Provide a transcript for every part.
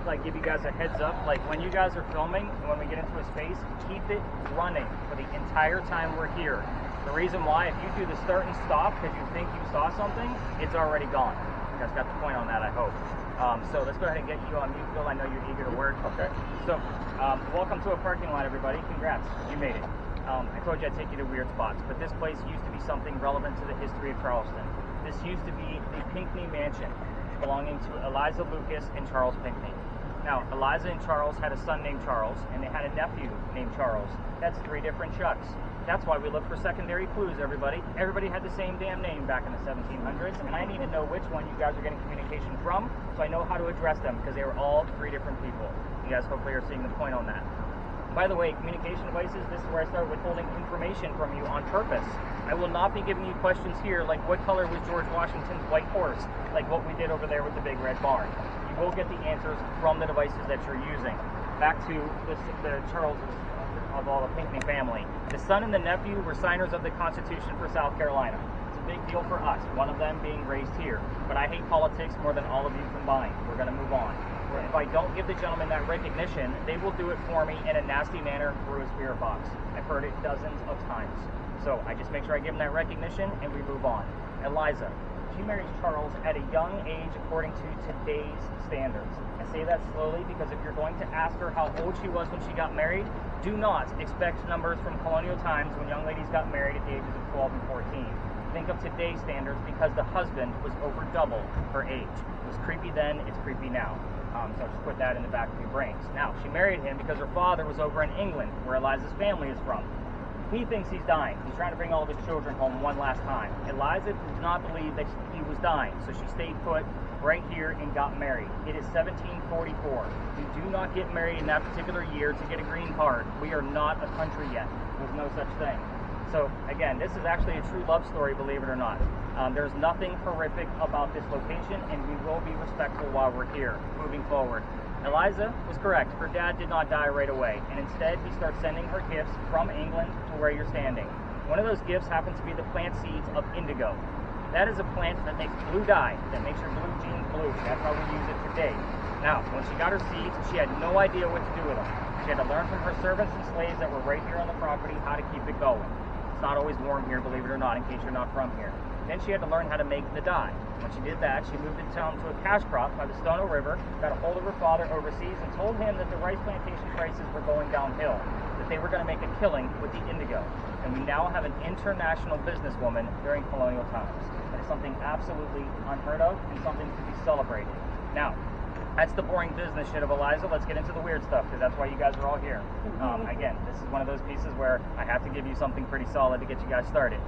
like give you guys a heads up. Like when you guys are filming and when we get into a space, keep it running for the entire time we're here. The reason why, if you do the start and stop because you think you saw something, it's already gone. You guys got the point on that, I hope. So let's go ahead and get you on mute, Phil. I know you're eager to work. Okay. So welcome to a parking lot, everybody. Congrats, you made it. I told you I'd take you to weird spots, but this place used to be something relevant to the history of Charleston. This used to be the Pinckney Mansion, belonging to Eliza Lucas and Charles Pinckney. Now, Eliza and Charles had a son named Charles, and they had a nephew named Charles. That's 3 different Chucks. That's why we look for secondary clues, everybody. Everybody had the same damn name back in the 1700s, and I need to know which one you guys are getting communication from, so I know how to address them, because they were all 3 different people. You guys hopefully are seeing the point on that. By the way, communication devices, this is where I start withholding information from you on purpose. I will not be giving you questions here like what color was George Washington's white horse, like what we did over there with the big red barn. You will get the answers from the devices that you're using. Back to the Charleses of all the Pinckney family. The son and the nephew were signers of the Constitution for South Carolina. It's a big deal for us, one of them being raised here. But I hate politics more than all of you combined. We're going to move on. If I don't give the gentleman that recognition, they will do it for me in a nasty manner through a spirit box. I've heard it dozens of times. So I just make sure I give him that recognition and we move on. Eliza, she marries Charles at a young age according to today's standards. I say that slowly because if you're going to ask her how old she was when she got married, do not expect numbers from colonial times when young ladies got married at the ages of 12 and 14. Think of today's standards because the husband was over double her age. It was creepy then, it's creepy now. So just put that in the back of your brains. Now, she married him because her father was over in England, where Eliza's family is from. He thinks he's dying. He's trying to bring all of his children home one last time. Eliza does not believe that he was dying, so she stayed put right here and got married. It is 1744. You do not get married in that particular year to get a green card. We are not a country yet. There's no such thing. So again, this is actually a true love story, believe it or not. There's nothing horrific about this location, and we will be respectful while we're here, moving forward. Eliza was correct. Her dad did not die right away, and instead he starts sending her gifts from England to where you're standing. One of those gifts happens to be the plant seeds of indigo. That is a plant that makes blue dye, that makes your blue jeans blue. That's how we use it today. Now, when she got her seeds, she had no idea what to do with them. She had to learn from her servants and slaves that were right here on the property how to keep it going. It's not always warm here, believe it or not, in case you're not from here. Then she had to learn how to make the dye. When she did that, she moved into town to a cash crop by the Stono River, got a hold of her father overseas, and told him that the rice plantation prices were going downhill, that they were going to make a killing with the indigo. And we now have an international businesswoman during colonial times. That is something absolutely unheard of and something to be celebrated. Now, that's the boring business shit of Eliza. Let's get into the weird stuff, because that's why you guys are all here. Again, this is one of those pieces where I have to give you something pretty solid to get you guys started.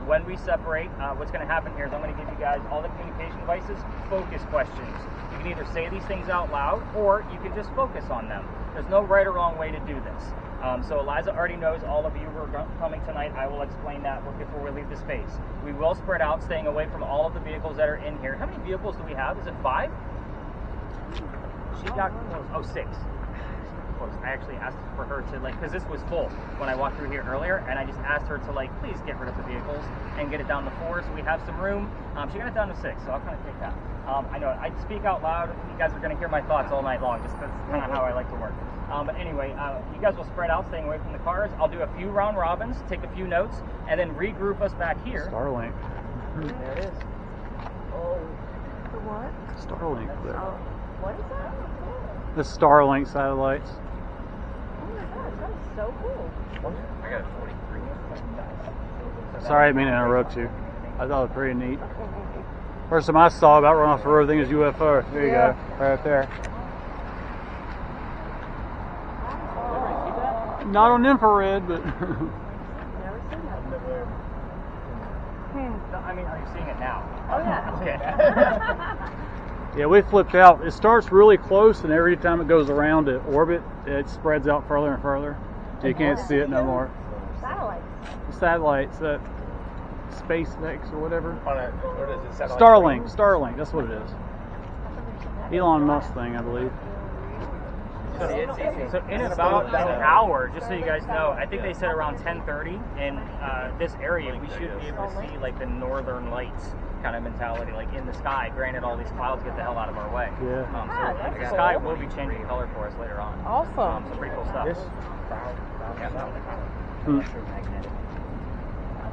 When we separate, what's going to happen here is I'm going to give you guys all the communication devices, focus questions. You can either say these things out loud, or you can just focus on them. There's no right or wrong way to do this. So Eliza already knows all of you who are coming tonight. I will explain that before we leave the space. We will spread out, staying away from all of the vehicles that are in here. How many vehicles do we have? Is it 5? She got close. Oh, 6. Close. I actually asked for her to, like, because this was full when I walked through here earlier, and I just asked her to, like, please get rid of the vehicles and get it down to 4, so we have some room. She got it down to 6, so I'll kind of take that. I know I speak out loud. You guys are going to hear my thoughts all night long. Just that's kind of how I like to work. But anyway, you guys will spread out, staying away from the cars. I'll do a few round robins, take a few notes, and then regroup us back here. Starlink. There it is. Oh, the what? Starlink. There. Oh, what is that? The Starlink satellites. Oh my gosh, that is so cool. I got a 43. Sorry, I didn't mean to interrupt you. I thought it was pretty neat. First time I saw about running off the road, I think it was UFO. There you go, right up there. Not on infrared, but. Never seen that before. I mean, are you seeing it now? Oh yeah. Okay. Yeah, we flipped out. It starts really close, and every time it goes around the orbit, it spreads out further and further. So you can't see it no more. Satellites. The satellites, that SpaceX or whatever. On a, what is it? Satellite Starlink, that's what it is. Elon Musk thing, I believe. So in about an hour, just so you guys know, I think they said around 10:30 in this area, we should be able to see like the northern lights. kind of mentality, like in the sky. Granted, all these clouds get the hell out of our way. Yeah. Ah, So that's the cool. sky will be changing color for us later on. Awesome. So pretty cool stuff. Yes. Yeah. Hmm.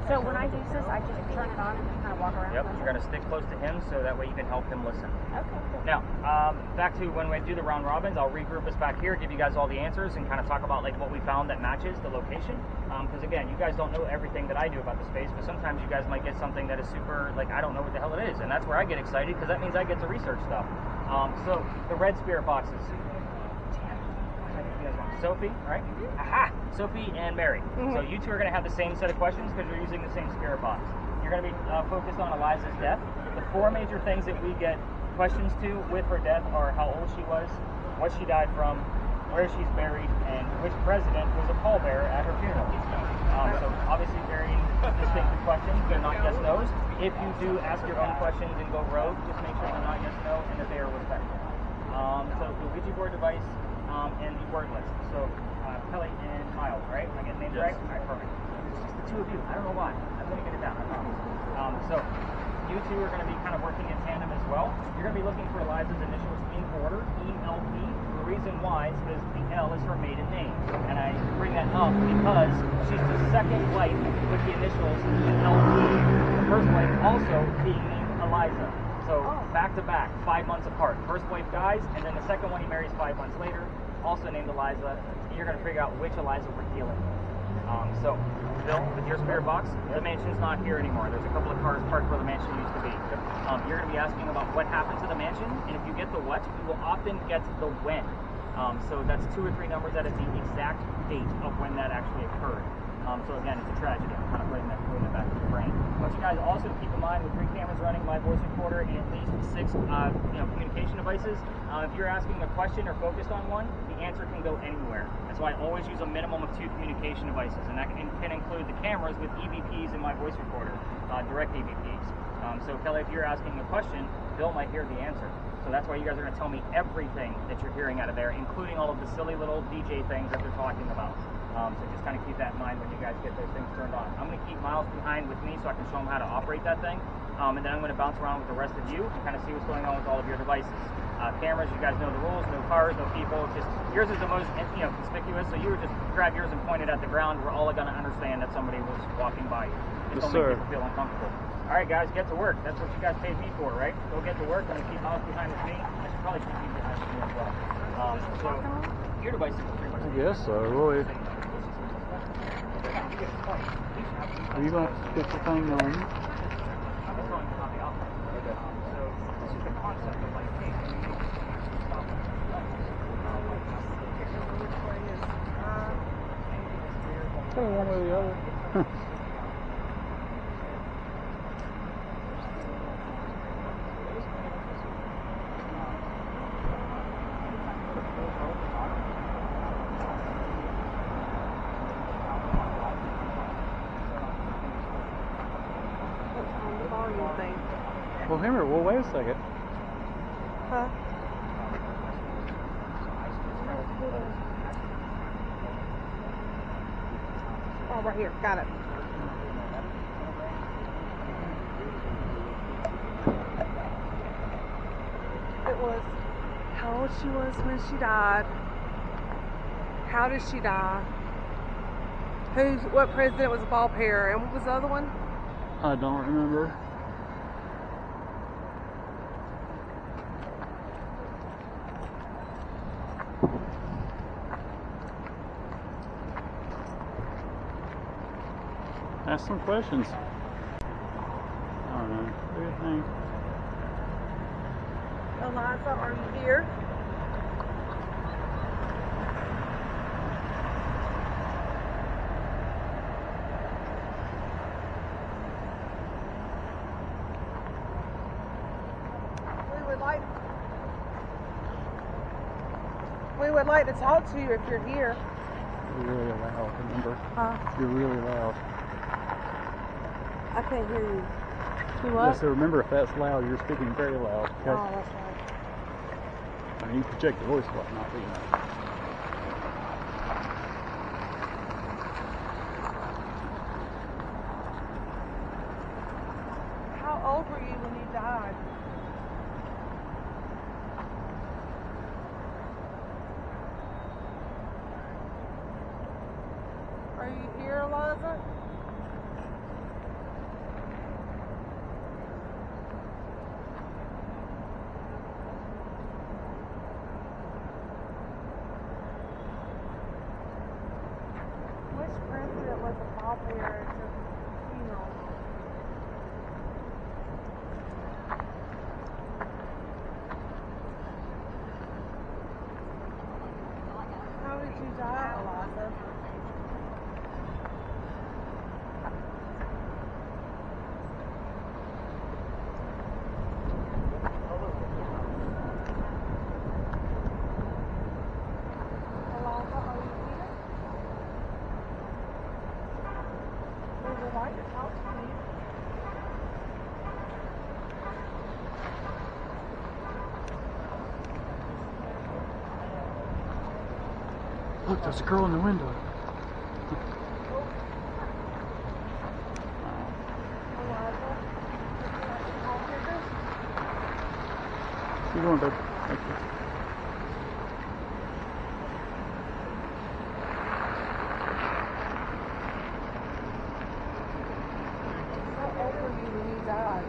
So when I use this, I just turn it on and kind of walk around. Yep, you're going to stick close to him so that way you can help him listen. Okay, cool. Now, back to when we do the round robins, I'll regroup us back here, give you guys all the answers, and kind of talk about like what we found that matches the location. Because again, you guys don't know everything that I do about the space, but sometimes you guys might get something that is super, like, I don't know what the hell it is, and that's where I get excited because that means I get to research stuff. So the red spirit boxes. Sophie, right? Aha! Sophie and Mary. So you two are going to have the same set of questions because you're using the same spirit box. You're going to be focused on Eliza's death. The 4 major things that we get questions to with her death are how old she was, what she died from, where she's buried, and which president was a pallbearer at her funeral. So obviously very distinctive questions. They're not yes/nos. If you do ask your own questions and go rogue, just make sure they're not yes/no and that they are respectful. So the Ouija board device and the word list. So Kelly and Miles, right? Am I getting names right? All right, perfect. It's just the 2 of you. I don't know why. I'm going to get it down. I promise. So you two are going to be kind of working in tandem as well. You're going to be looking for Eliza's initials in order, ELP. The reason why is because the L is her maiden name. And I bring that up because she's the second wife with the initials LP. The first wife also being named Eliza. So back to back, 5 months apart. First wife dies, and then the second one he marries 5 months later, also named Eliza. You're going to figure out which Eliza we're dealing with. So, Bill, with your spirit box, the mansion's not here anymore. There's a couple of cars parked where the mansion used to be. You're going to be asking about what happened to the mansion, and if you get the what, you will often get the when. So that's 2 or 3 numbers that is the exact date of when that actually occurred. So again, it's a tragedy. I'm kind of putting that back in your brain. I want you guys also to keep in mind with 3 cameras running, my voice recorder, and at least 6 communication devices. If you're asking a question or focused on one, the answer can go anywhere. That's why I always use a minimum of 2 communication devices, and that can include the cameras with EVPs and my voice recorder, direct EVPs. So Kelly, if you're asking a question, Bill might hear the answer. So that's why you guys are going to tell me everything that you're hearing out of there, including all of the silly little DJ things that they're talking about. So just kind of keep that in mind when you guys get those things turned on. I'm going to keep Miles behind with me so I can show him how to operate that thing. And then I'm going to bounce around with the rest of you and kind of see what's going on with all of your devices. Cameras, you guys know the rules, no cars, no people. It's just yours is the most conspicuous, so you would just grab yours and point it at the ground. We're all going to understand that somebody was walking by you. Just don't make people feel uncomfortable. All right, guys, get to work. That's what you guys paid me for, right? Go get to work. I'm going to keep Miles behind with me. I should probably keep you behind with me as well. So your devices are pretty much. I guess so. Really. Are you going to get the thing on? I'm just telling you how they operate. Okay. So this is the concept of like, hey, stop. Kind of one way or the other. Well, Henry, well, wait a second. Huh? Oh, right here. Got it. It was how old she was when she died. How did she die? What president was a ball pair? And what was the other one? I don't remember. Ask some questions. I don't know. What do you think? Eliza, are you here? We would like to talk to you if you're here. You're really loud, remember? Huh? You're really loud. I can't hear you. You what? Yes, so remember, if that's loud, you're speaking very loud. Okay? Oh, that's right. I mean, you project your voice and whatnot, but you know. How old were you when here, Eliza? Which president was a pallbearer at your funeral? How did you die, Eliza? Eliza, are you here? We would like to talk to you. Look, there's a girl in the window. Eliza, would you like to talk with us? Keep going, babe. Thank you. How old were you when you died?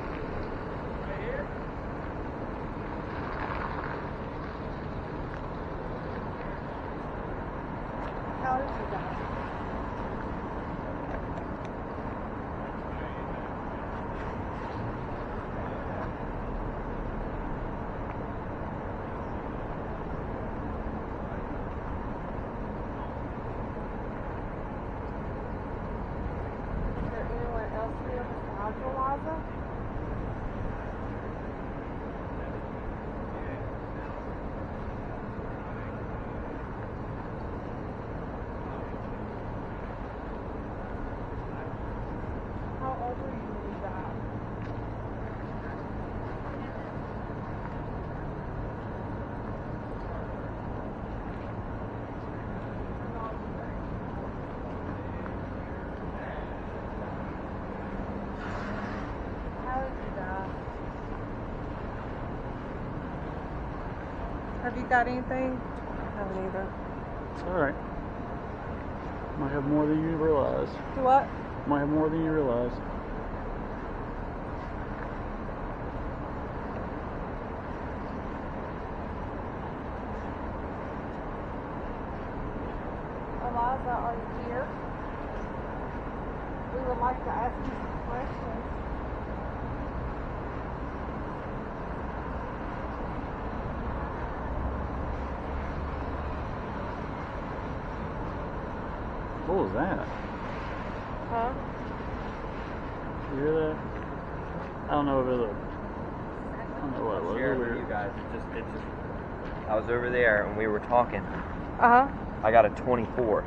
How did you die? Is there anyone else here besides Eliza? How old were you when you died? How did you die? Have you got anything? I haven't either. It's alright. Might have more than you realize. Do what? Might have more than you realize. Eliza, are you here? We would like to ask you some questions. What was that? Huh? You hear that? I don't know if it was I don't know what it was. Share It it was with you weird. guys. It just. I was over there and we were talking. Uh-huh. I got a 24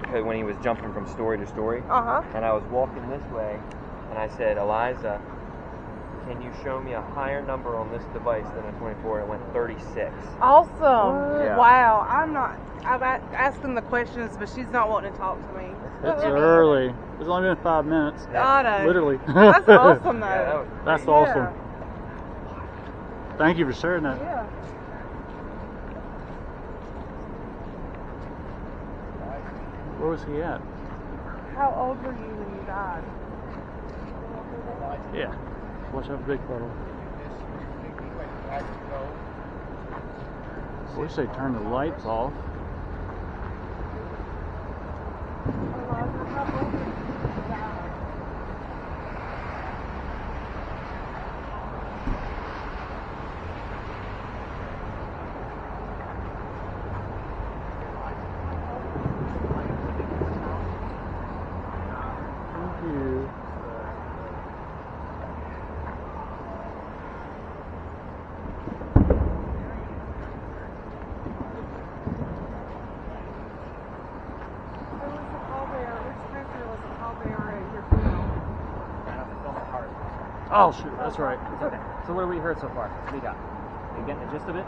because when he was jumping from story to story, Uh-huh. and I was walking this way, and I said, Eliza, can you show me a higher number on this device than a 24? It went 36. Awesome. Yeah. Wow. I'm asking the questions, but she's not wanting to talk to me. It's early. It's only been 5 minutes. I know. Literally. That's awesome, though. Yeah, that was That's crazy. awesome. Thank you for sharing that. Yeah. Where was he at? How old were you when you died? Yeah. Watch out for big puddle. I wish they turned the lights off. Eliza, how old were you when you died? Thank you. Who was the pallbearer? Which preacher was the pallbearer at your funeral? Oh shoot, that's right. It's okay. So what have we heard so far? What do you got? You getting the gist of it?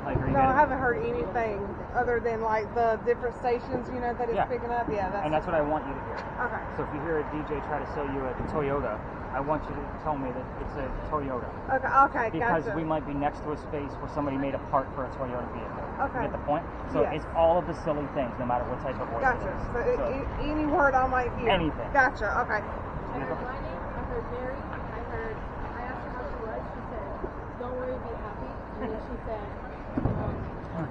Like, are you No, I getting- haven't heard anything other than like the different stations, you know, that it's Yeah. picking up. Yeah, And that's what I want you to hear. okay. So if you hear a DJ try to sell you a Toyota, I want you to tell me that it's a Toyota. Okay, Because gotcha. we might be next to a space where somebody made a part for a Toyota vehicle. Okay. You get the point? So Yes. it's all of the silly things, no matter what type of voice Gotcha. it is. So, any word I might hear. Anything. Gotcha. Okay. I heard my name, I heard Mary, I asked her how she was, she said, don't worry, be happy. And then she said, Oh,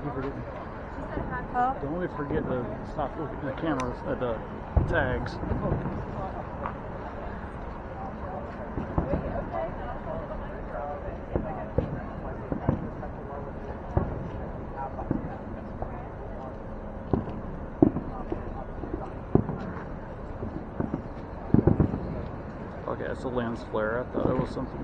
you forget me. she said happy. Huh? Don't let me forget to stop looking at the cameras at the tags. Okay, it's a lens flare. I thought it was something.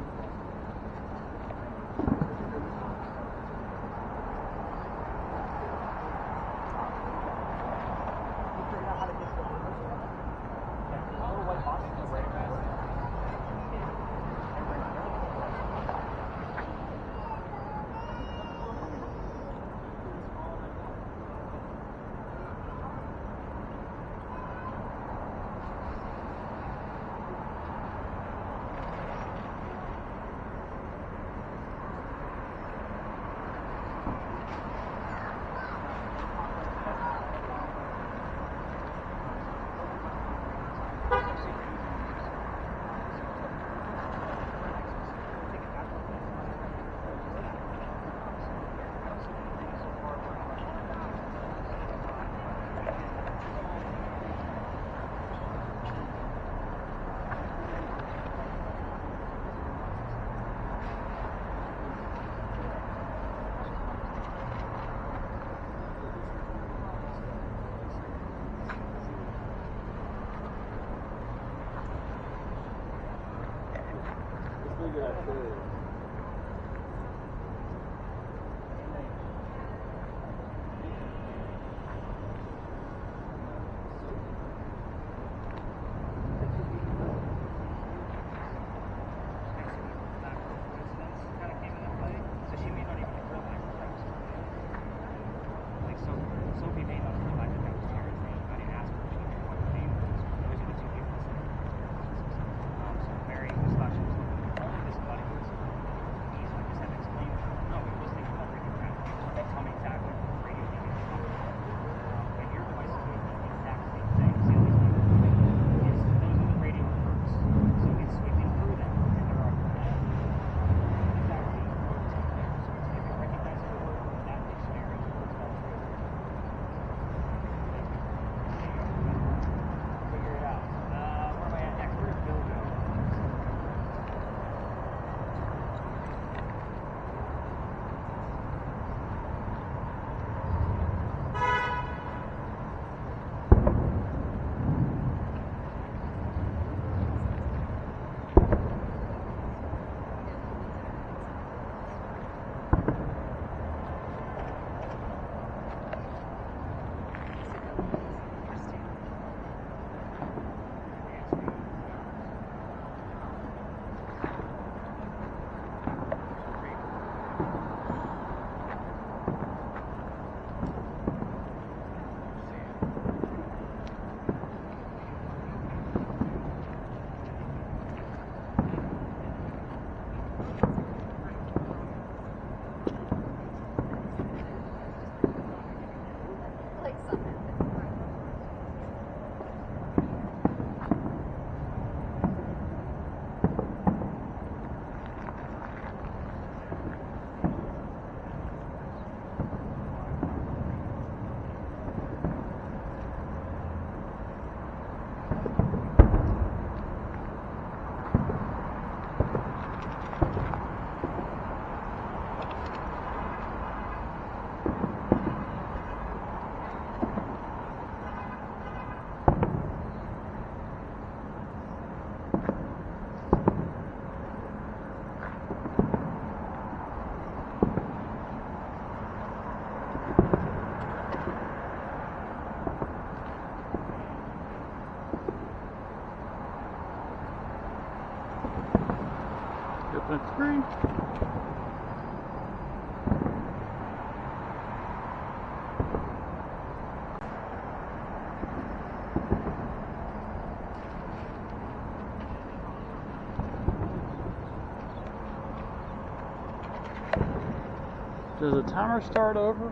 Does the timer start over?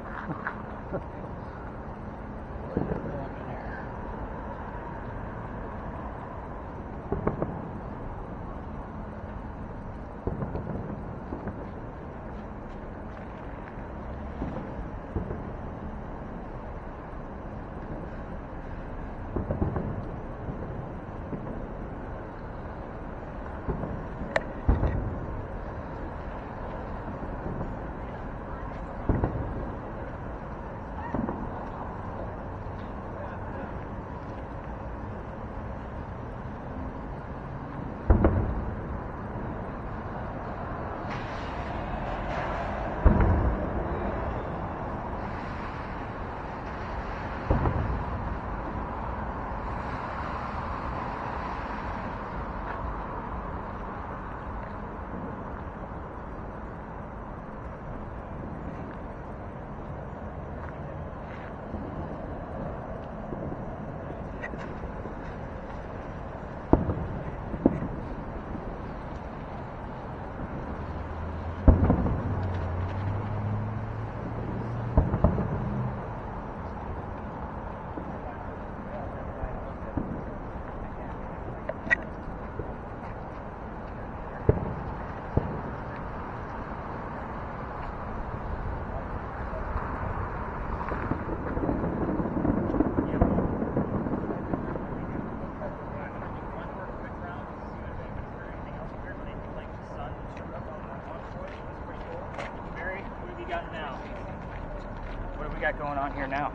Going on here now?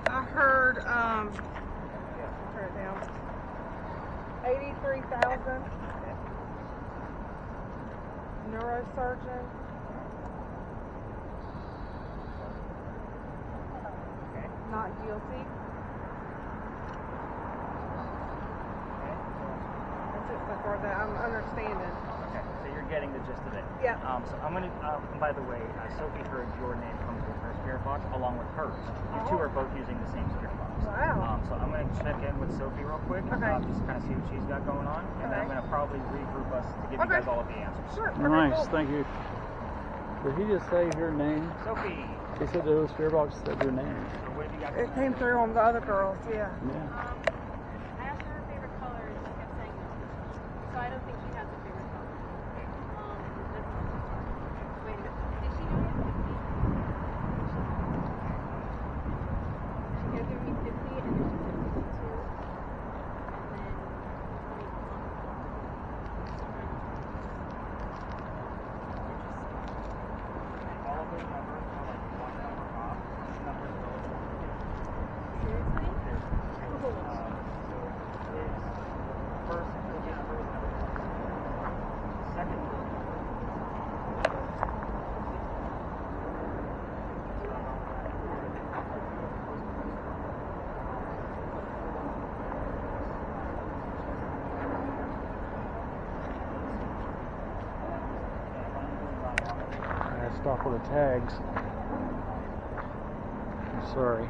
I heard, turn it down. 83,000. Neurosurgeon. Okay. Not guilty. Okay. That's it so far that I'm understanding. Okay, so you're getting the gist of it. Yeah. So I'm gonna. By the way, Sophie heard your name come through her spirit box along with hers. You two are both using the same spirit box. Wow. So I'm gonna check in with Sophie real quick. Okay. Just kind of see what she's got going on, and then I'm gonna probably regroup us to give you guys all of the answers. Sure. Nice, Cool. thank you. Did he just say your name? Sophie. He said the spirit box said your name. So what have you got? It came through on the other girls, yeah. Yeah. I asked her favorite color and she kept saying no. So I don't think she has a favorite color. Wait a minute. Did she give me 50? She gave me 50 and then she said 62. And then 21. All of those numbers are like one number off. Numbers relative. Seriously? So his first digit number was number 1. Second I stop with the tags. I'm sorry.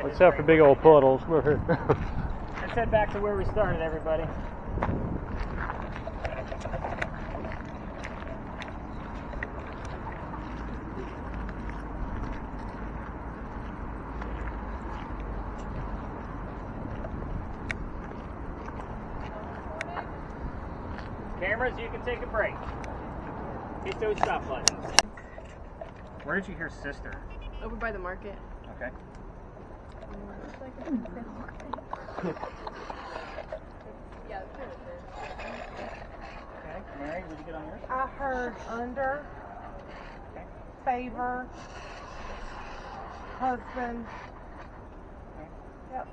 Except for big old puddles. Let's head back to where we started, everybody. Cameras, you can take a break. Hit those stop buttons. Where did you hear sister? Over by the market. Okay. It's like a market. Yeah, it's kind of big. Okay. Mary, what'd you get on yours? I heard under, Okay. favor, husband. Okay. Yep.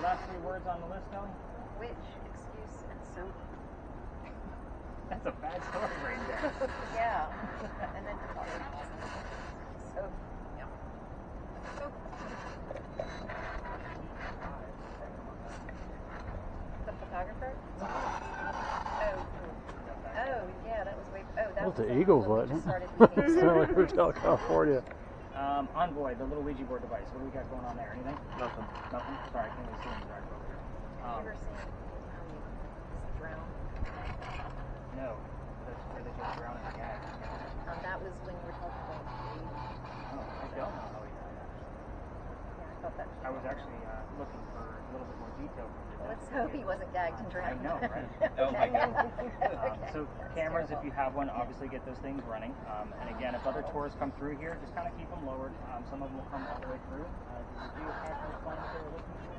Last 3 words on the list, Kelly? Witch, excuse, and soap. That's a bad story right there. Yeah. And then soap. Yeah. Soap. The photographer? Oh. Oh, yeah, that was way. Oh, that That was was the Eagles, when we wasn't just started it? meeting. Sounded like Hotel California. Envoy, the little Ouija board device. What do we got going on there? Anything? Nothing. Nothing? Sorry, I can't really see him right over here. Have you ever seen Drown? No. That's where they just drown in the gas. That was when you were talking about food. Oh, I don't know how he died, actually. Yeah, I thought that. I was actually looking for a little bit more detail from the Let's hope he wasn't gagged and I drowned. know, right? Oh my God. So cameras, if you have one, obviously get those things running. And again, if other tours come through here, just kind of keep them lowered. Some of them will come all the way through. Did you have the funds they were looking for?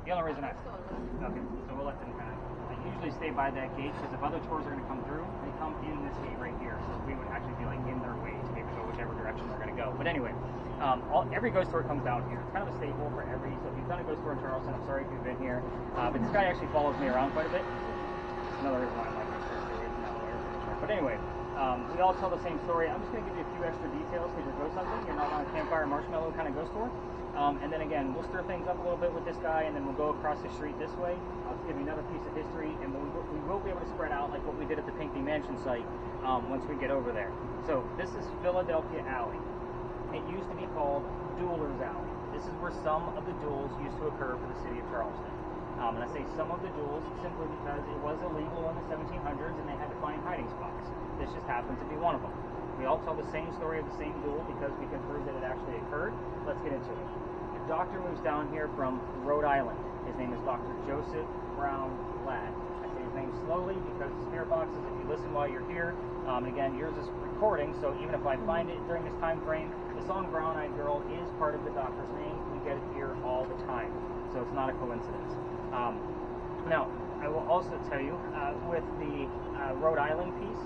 The only reason okay, so we'll let them kind of. I usually stay by that gate because if other tours are going to come through, they come in this gate right here. So we would actually be like in their way to maybe go whichever direction they're going to go. But anyway, every ghost tour comes down here. It's kind of a staple for every. So if you've done a ghost tour in Charleston, I'm sorry if you've been here, but this guy actually follows me around quite a bit. Another reason why I'm like make sure to stay away from that lawyer. But anyway, we all tell the same story. I'm just going to give you a few extra details because you're ghost hunting. You're not on a campfire marshmallow kind of ghost tour. And then again, we'll stir things up a little bit with this guy, and then we'll go across the street this way. I'll give you another piece of history, and we will be able to spread out like what we did at the Pinckney Mansion site once we get over there. So this is Philadelphia Alley. It used to be called Duelers Alley. This is where some of the duels used to occur for the city of Charleston. And I say some of the duels simply because it was illegal in the 1700s, and they had to find hiding spots. This just happened to be one of them. We all tell the same story of the same duel because we can prove that it actually occurred. Let's get into it. The doctor moves down here from Rhode Island. His name is Dr. Joseph Brown Ladd. I say his name slowly because the spirit boxes, if you listen while you're here, again, yours is recording, so even if I find it during this time frame, the song Brown Eyed Girl is part of the doctor's name. We get it here all the time, so it's not a coincidence. Now, I will also tell you, with the Rhode Island piece,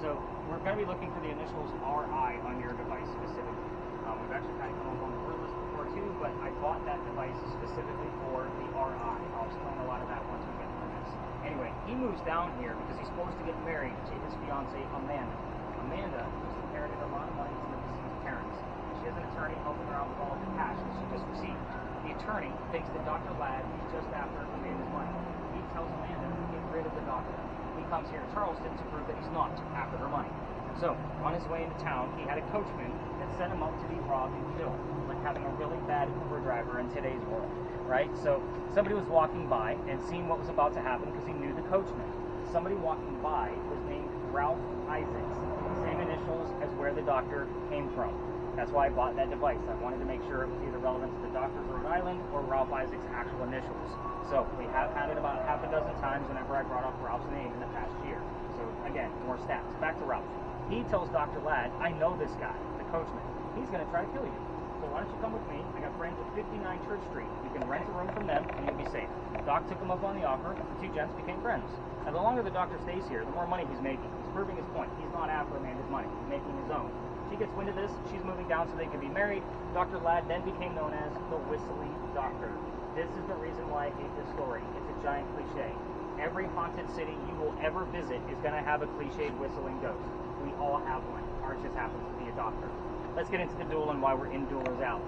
so we're going to be looking for the initials RI on your device specifically. We've actually kind of come up on the word list before too, but I bought that device specifically for the RI. I'll explain a lot of that once we get through this. Anyway, he moves down here because he's supposed to get married to his fiancée, Amanda. Amanda just inherited a lot of money from the deceased parents. She has an attorney helping her out with all of the cash that she just received. The attorney thinks that Dr. Ladd is just after Amanda's money. He tells Amanda to get rid of the doctor. He comes here to Charleston to prove that he's not after her money. So, on his way into town, he had a coachman that set him up to be robbed and killed, like having a really bad Uber driver in today's world, right? So, somebody was walking by and seeing what was about to happen because he knew the coachman. Somebody walking by was named Ralph Isaacs, same initials as where the doctor came from. That's why I bought that device. I wanted to make sure it was either relevant to the doctor's Rhode Island or Ralph Isaacs' actual initials. So, we have had it about half a dozen times whenever I brought up Ralph's name in the past year. So, again, more stats. Back to Ralph. He tells Dr. Ladd, I know this guy, the coachman. He's going to try to kill you. So why don't you come with me? I got friends at 59 Church Street. You can rent a room from them, and you'll be safe. Doc took him up on the offer. The two gents became friends. And the longer the doctor stays here, the more money he's making. He's proving his point. He's not after Amanda's money. He's making his own. She gets wind of this. She's moving down so they can be married. Dr. Ladd then became known as the Whistling Doctor. This is the reason why I hate this story. It's a giant cliche. Every haunted city you will ever visit is going to have a cliched whistling ghost. We all have one. Ours just happens to be a doctor. Let's get into the duel and why we're in Duelers Alley.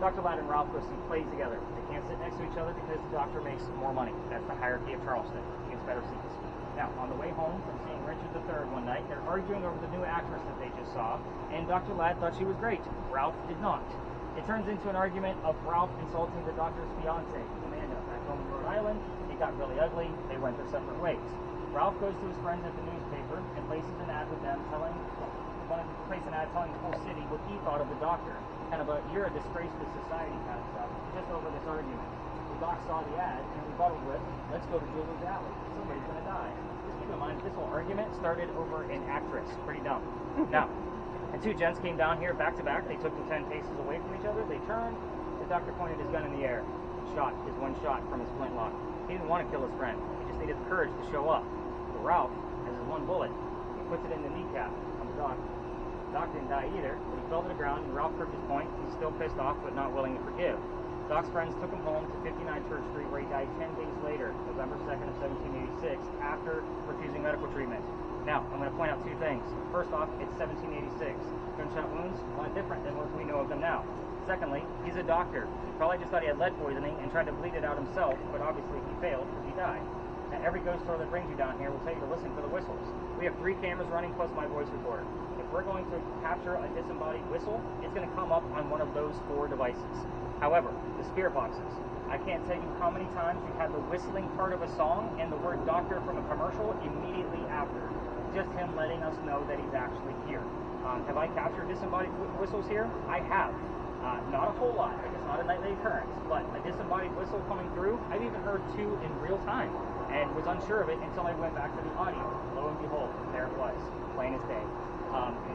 Dr. Ladd and Ralph go see plays together. They can't sit next to each other because the doctor makes more money. That's the hierarchy of Charleston. He gets better seats. Now, on the way home from seeing Richard III one night, they're arguing over the new actress that they just saw, and Dr. Ladd thought she was great. Ralph did not. It turns into an argument of Ralph insulting the doctor's fiancée, Amanda, back home in Rhode Island. It got really ugly. They went their separate ways. Ralph goes to his friends at the newspaper and places an ad with them telling the whole city what he thought of the doctor. Kind of a, you're a disgrace to society kind of stuff, just over this argument. The doc saw the ad and rebutted with, let's go to Duelers Alley. Somebody's going to die. Just keep in mind, this whole argument started over an actress. Pretty dumb. Now, And two gents came down here back to back. They took them 10 paces away from each other. They turned. The doctor pointed his gun in the air. Shot his one shot from his flintlock. He didn't want to kill his friend. He just needed the courage to show up. But Ralph has his one bullet. He puts it in the kneecap of the doc. The doc didn't die either, but he fell to the ground, and Ralph proved his point. He's still pissed off, but not willing to forgive. Doc's friends took him home to 59 Church Street, where he died 10 days later, November 2nd of 1786, after refusing medical treatment. Now, I'm going to point out two things. First off, it's 1786. Gunshot wounds, a lot different than what we know of them now. Secondly, he's a doctor. He probably just thought he had lead poisoning and tried to bleed it out himself, but obviously he failed because he died. Now, every ghost story that brings you down here will tell you to listen for the whistles. We have 3 cameras running plus my voice recorder. If we're going to capture a disembodied whistle, it's going to come up on one of those 4 devices. However, the spirit boxes, I can't tell you how many times we've had the whistling part of a song and the word doctor from a commercial immediately after. Just him letting us know that he's actually here. Have I captured disembodied whistles here? I have. Not a whole lot, it's not a nightly occurrence, but a disembodied whistle coming through, I've even heard 2 in real time, and was unsure of it until I went back to the audio. Lo and behold, there it was, plain as day.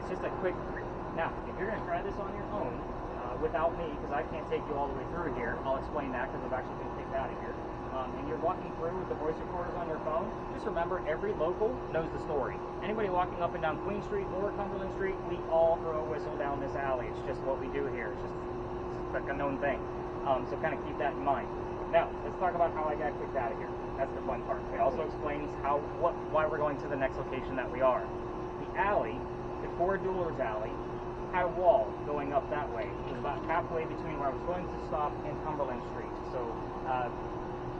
It's just a quick, now, if you're going to try this on your own, without me, because I can't take you all the way through here, I'll explain that because I've actually been kicked out of here, and you're walking through with the voice recorders on your phone, just remember every local knows the story. Anybody walking up and down Queen Street or Cumberland Street, we all throw a whistle down this alley. It's just what we do here. It's like a known thing. So kind of keep that in mind. Now, let's talk about how I got kicked out of here. That's the fun part. It also explains why we're going to the next location that we are. The alley, the Ford Duelers Alley, had a wall going up that way. It was about halfway between where I was going to stop and Cumberland Street. So,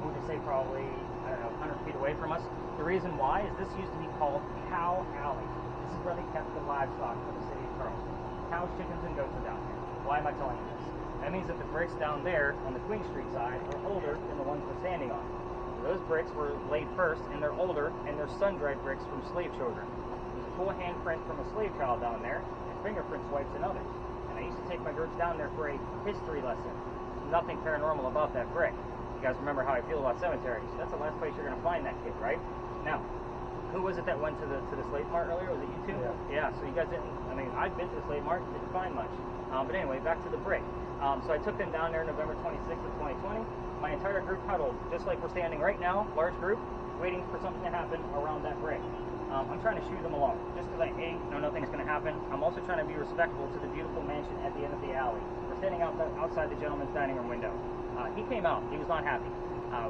we would say probably, I don't know, 100 feet away from us. The reason why is this used to be called Cow Alley. This is where they kept the livestock for the city of Charleston. Cows, chickens, and goats are down here. Why am I telling you this? That means that the bricks down there on the Queen Street side are older than the ones we're standing on. So those bricks were laid first, and they're older, and they're sun-dried bricks from slave children. There's a full handprint from a slave child down there, and fingerprint swipes and others. And I used to take my groups down there for a history lesson. There's nothing paranormal about that brick. You guys remember how I feel about cemeteries. That's the last place you're going to find that kid, right? Now, who was it that went to the slave mart earlier? Was it you two? Yeah. So you guys didn't, I mean, I've been to the slave mart, didn't find much. But anyway, back to the brick. So I took them down there November 26th of 2020. My entire group huddled, just like we're standing right now, large group, waiting for something to happen around that brick. I'm trying to shoo them along, just because I know nothing's going to happen. I'm also trying to be respectful to the beautiful mansion at the end of the alley. We're standing outside the gentleman's dining room window. He came out. He was not happy. I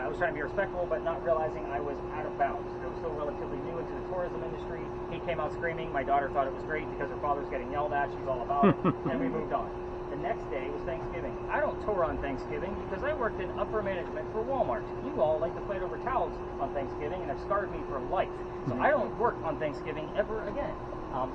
was trying to be respectful, but not realizing I was out of bounds. I was still relatively new into the tourism industry. He came out screaming. My daughter thought it was great because her father's getting yelled at. She's all about it. And we moved on. The next day was Thanksgiving. I don't tour on Thanksgiving because I worked in upper management for Walmart. You all like to fight over towels on Thanksgiving and have scarred me for life. So I don't work on Thanksgiving ever again.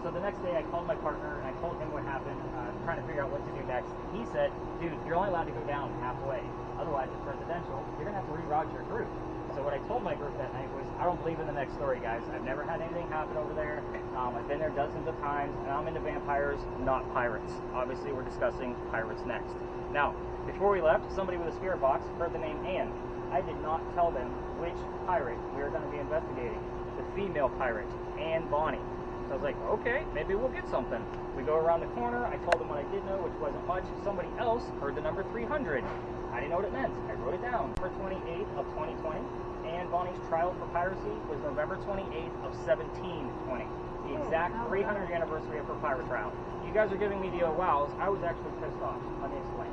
So the next day I called my partner and I told him what happened, trying to figure out what to do next. He said, dude, you're only allowed to go down halfway. Otherwise it's residential. You're going to have to reroute your group. So what I told my group that night was, I don't believe in the next story, guys. I've never had anything happen over there. I've been there dozens of times, and I'm into vampires, not pirates. Obviously, we're discussing pirates next. Now, before we left, somebody with a spirit box heard the name Anne. I did not tell them which pirate we were going to be investigating. The female pirate, Anne Bonny. So I was like, okay, maybe we'll get something. We go around the corner. I told them what I did know, which wasn't much. Somebody else heard the number 300. I didn't know what it meant. I wrote it down. November 28th of 2020. Anne Bonny's trial for piracy was November 28th of 1720. The exact 300th anniversary of her pirate trial. You guys are giving me the wows. I was actually pissed off. Let me explain.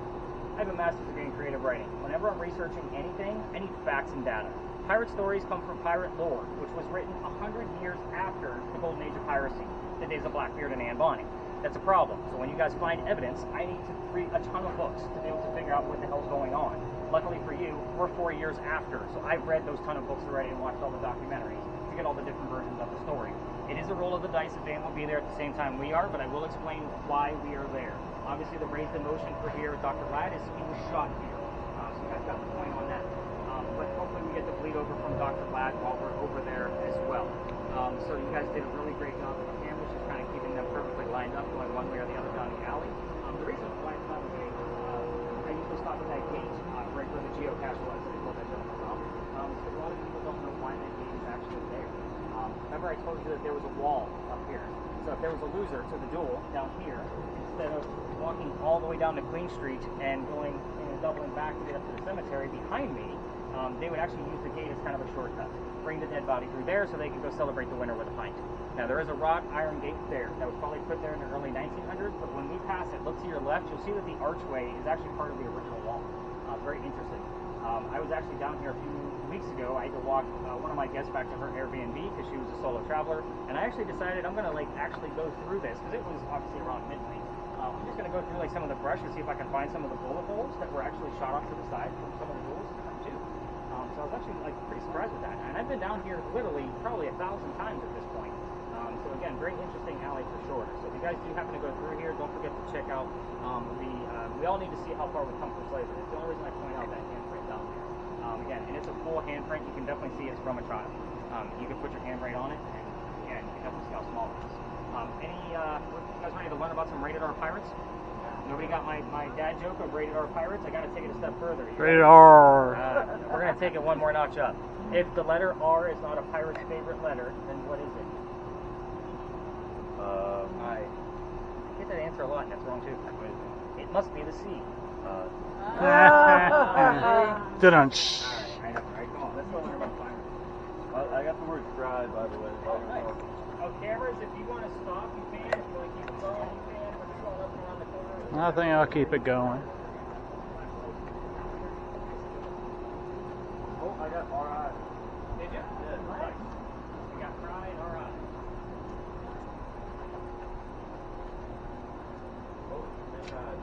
I have a master's degree in creative writing. Whenever I'm researching anything, I need facts and data. Pirate stories come from pirate lore, which was written 100 years after the golden age of piracy, the days of Blackbeard and Anne Bonny. That's a problem. So when you guys find evidence, I need to read a ton of books to be able to figure out what the hell's going on. Luckily for you, we're 4 years after, so I've read those ton of books already and watched all the documentaries to get all the different versions of the story. It is a roll of the dice if Dan will be there at the same time we are, but I will explain why we are there. Obviously, the raised emotion for here, Dr. Ladd, is he was shot here. So you guys got the point on that. But hopefully we get the bleed over from Dr. Ladd while we're over there as well. So you guys did a really great job with the cameras, just kind of keeping them perfectly lined up, going one way or the other down the alley. The reason why it's not a gate, I usually stop at that gate right where the geocache was. I told that gentleman about. Because a lot of people don't know why that gate is actually there. Remember I told you that there was a wall up here. So if there was a loser to the duel down here, instead of walking all the way down to Queen Street and going and doubling back to get up to the cemetery behind me, they would actually use the gate as kind of a shortcut. Bring the dead body through there so they can go celebrate the winner with a pint. Now there is a wrought iron gate there that was probably put there in the early 1900s, but when we pass it, look to your left, you'll see that the archway is actually part of the original wall. Very interesting. I was actually down here a few weeks ago. I had to walk one of my guests back to her Airbnb because she was a solo traveler, and I actually decided I'm going to actually go through this because it was obviously around midnight. I'm just going to go through some of the brush and see if I can find some of the bullet holes that were actually shot off to the side from some of the duels too. So I was actually pretty surprised with that, and I've been down here literally probably 1,000 times at this point. So again, very interesting alley for sure. So if you guys do happen to go through here, don't forget to check out we all need to see how far we've come from slavery. It's the only reason I point out that handprint down there. Again, and it's a full handprint. You can definitely see it's from a child. You can put your hand right on it, and again, you can definitely see how small it is. You guys ready to learn about some rated R pirates? Nobody got my dad joke of rated R pirates? I got to take it a step further. Rated R. We're going to take it one more notch up. If the letter R is not a pirate's favorite letter, then what is it? I get that answer a lot, and that's wrong too. It must be the C. Didn't. Alright, come on, let's go learn about pirates. I got the word try, by the way. Oh, nice. Oh, cameras, if you want to stop, you can. If you want to keep it going, you can. We're just going up and around the corner. I think I'll keep it going. Oh, I got R.I. Did you? Yeah. Nice. I got pride, R.I. Oh, memorize.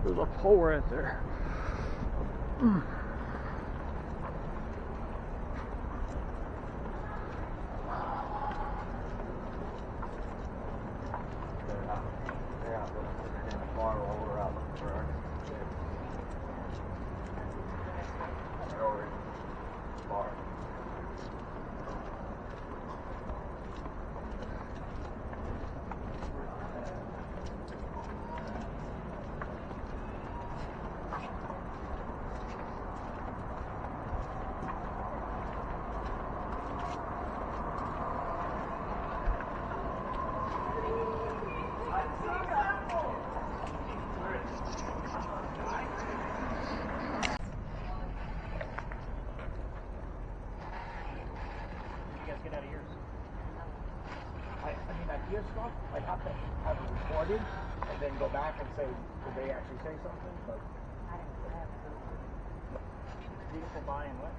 There's a pole right there. They're out looking in the bar while we're out looking for our They're over in the bar. Get out of yours. I mean, idea stuff, I have to have it recorded and then go back and say, did they actually say something? But beautiful by and what?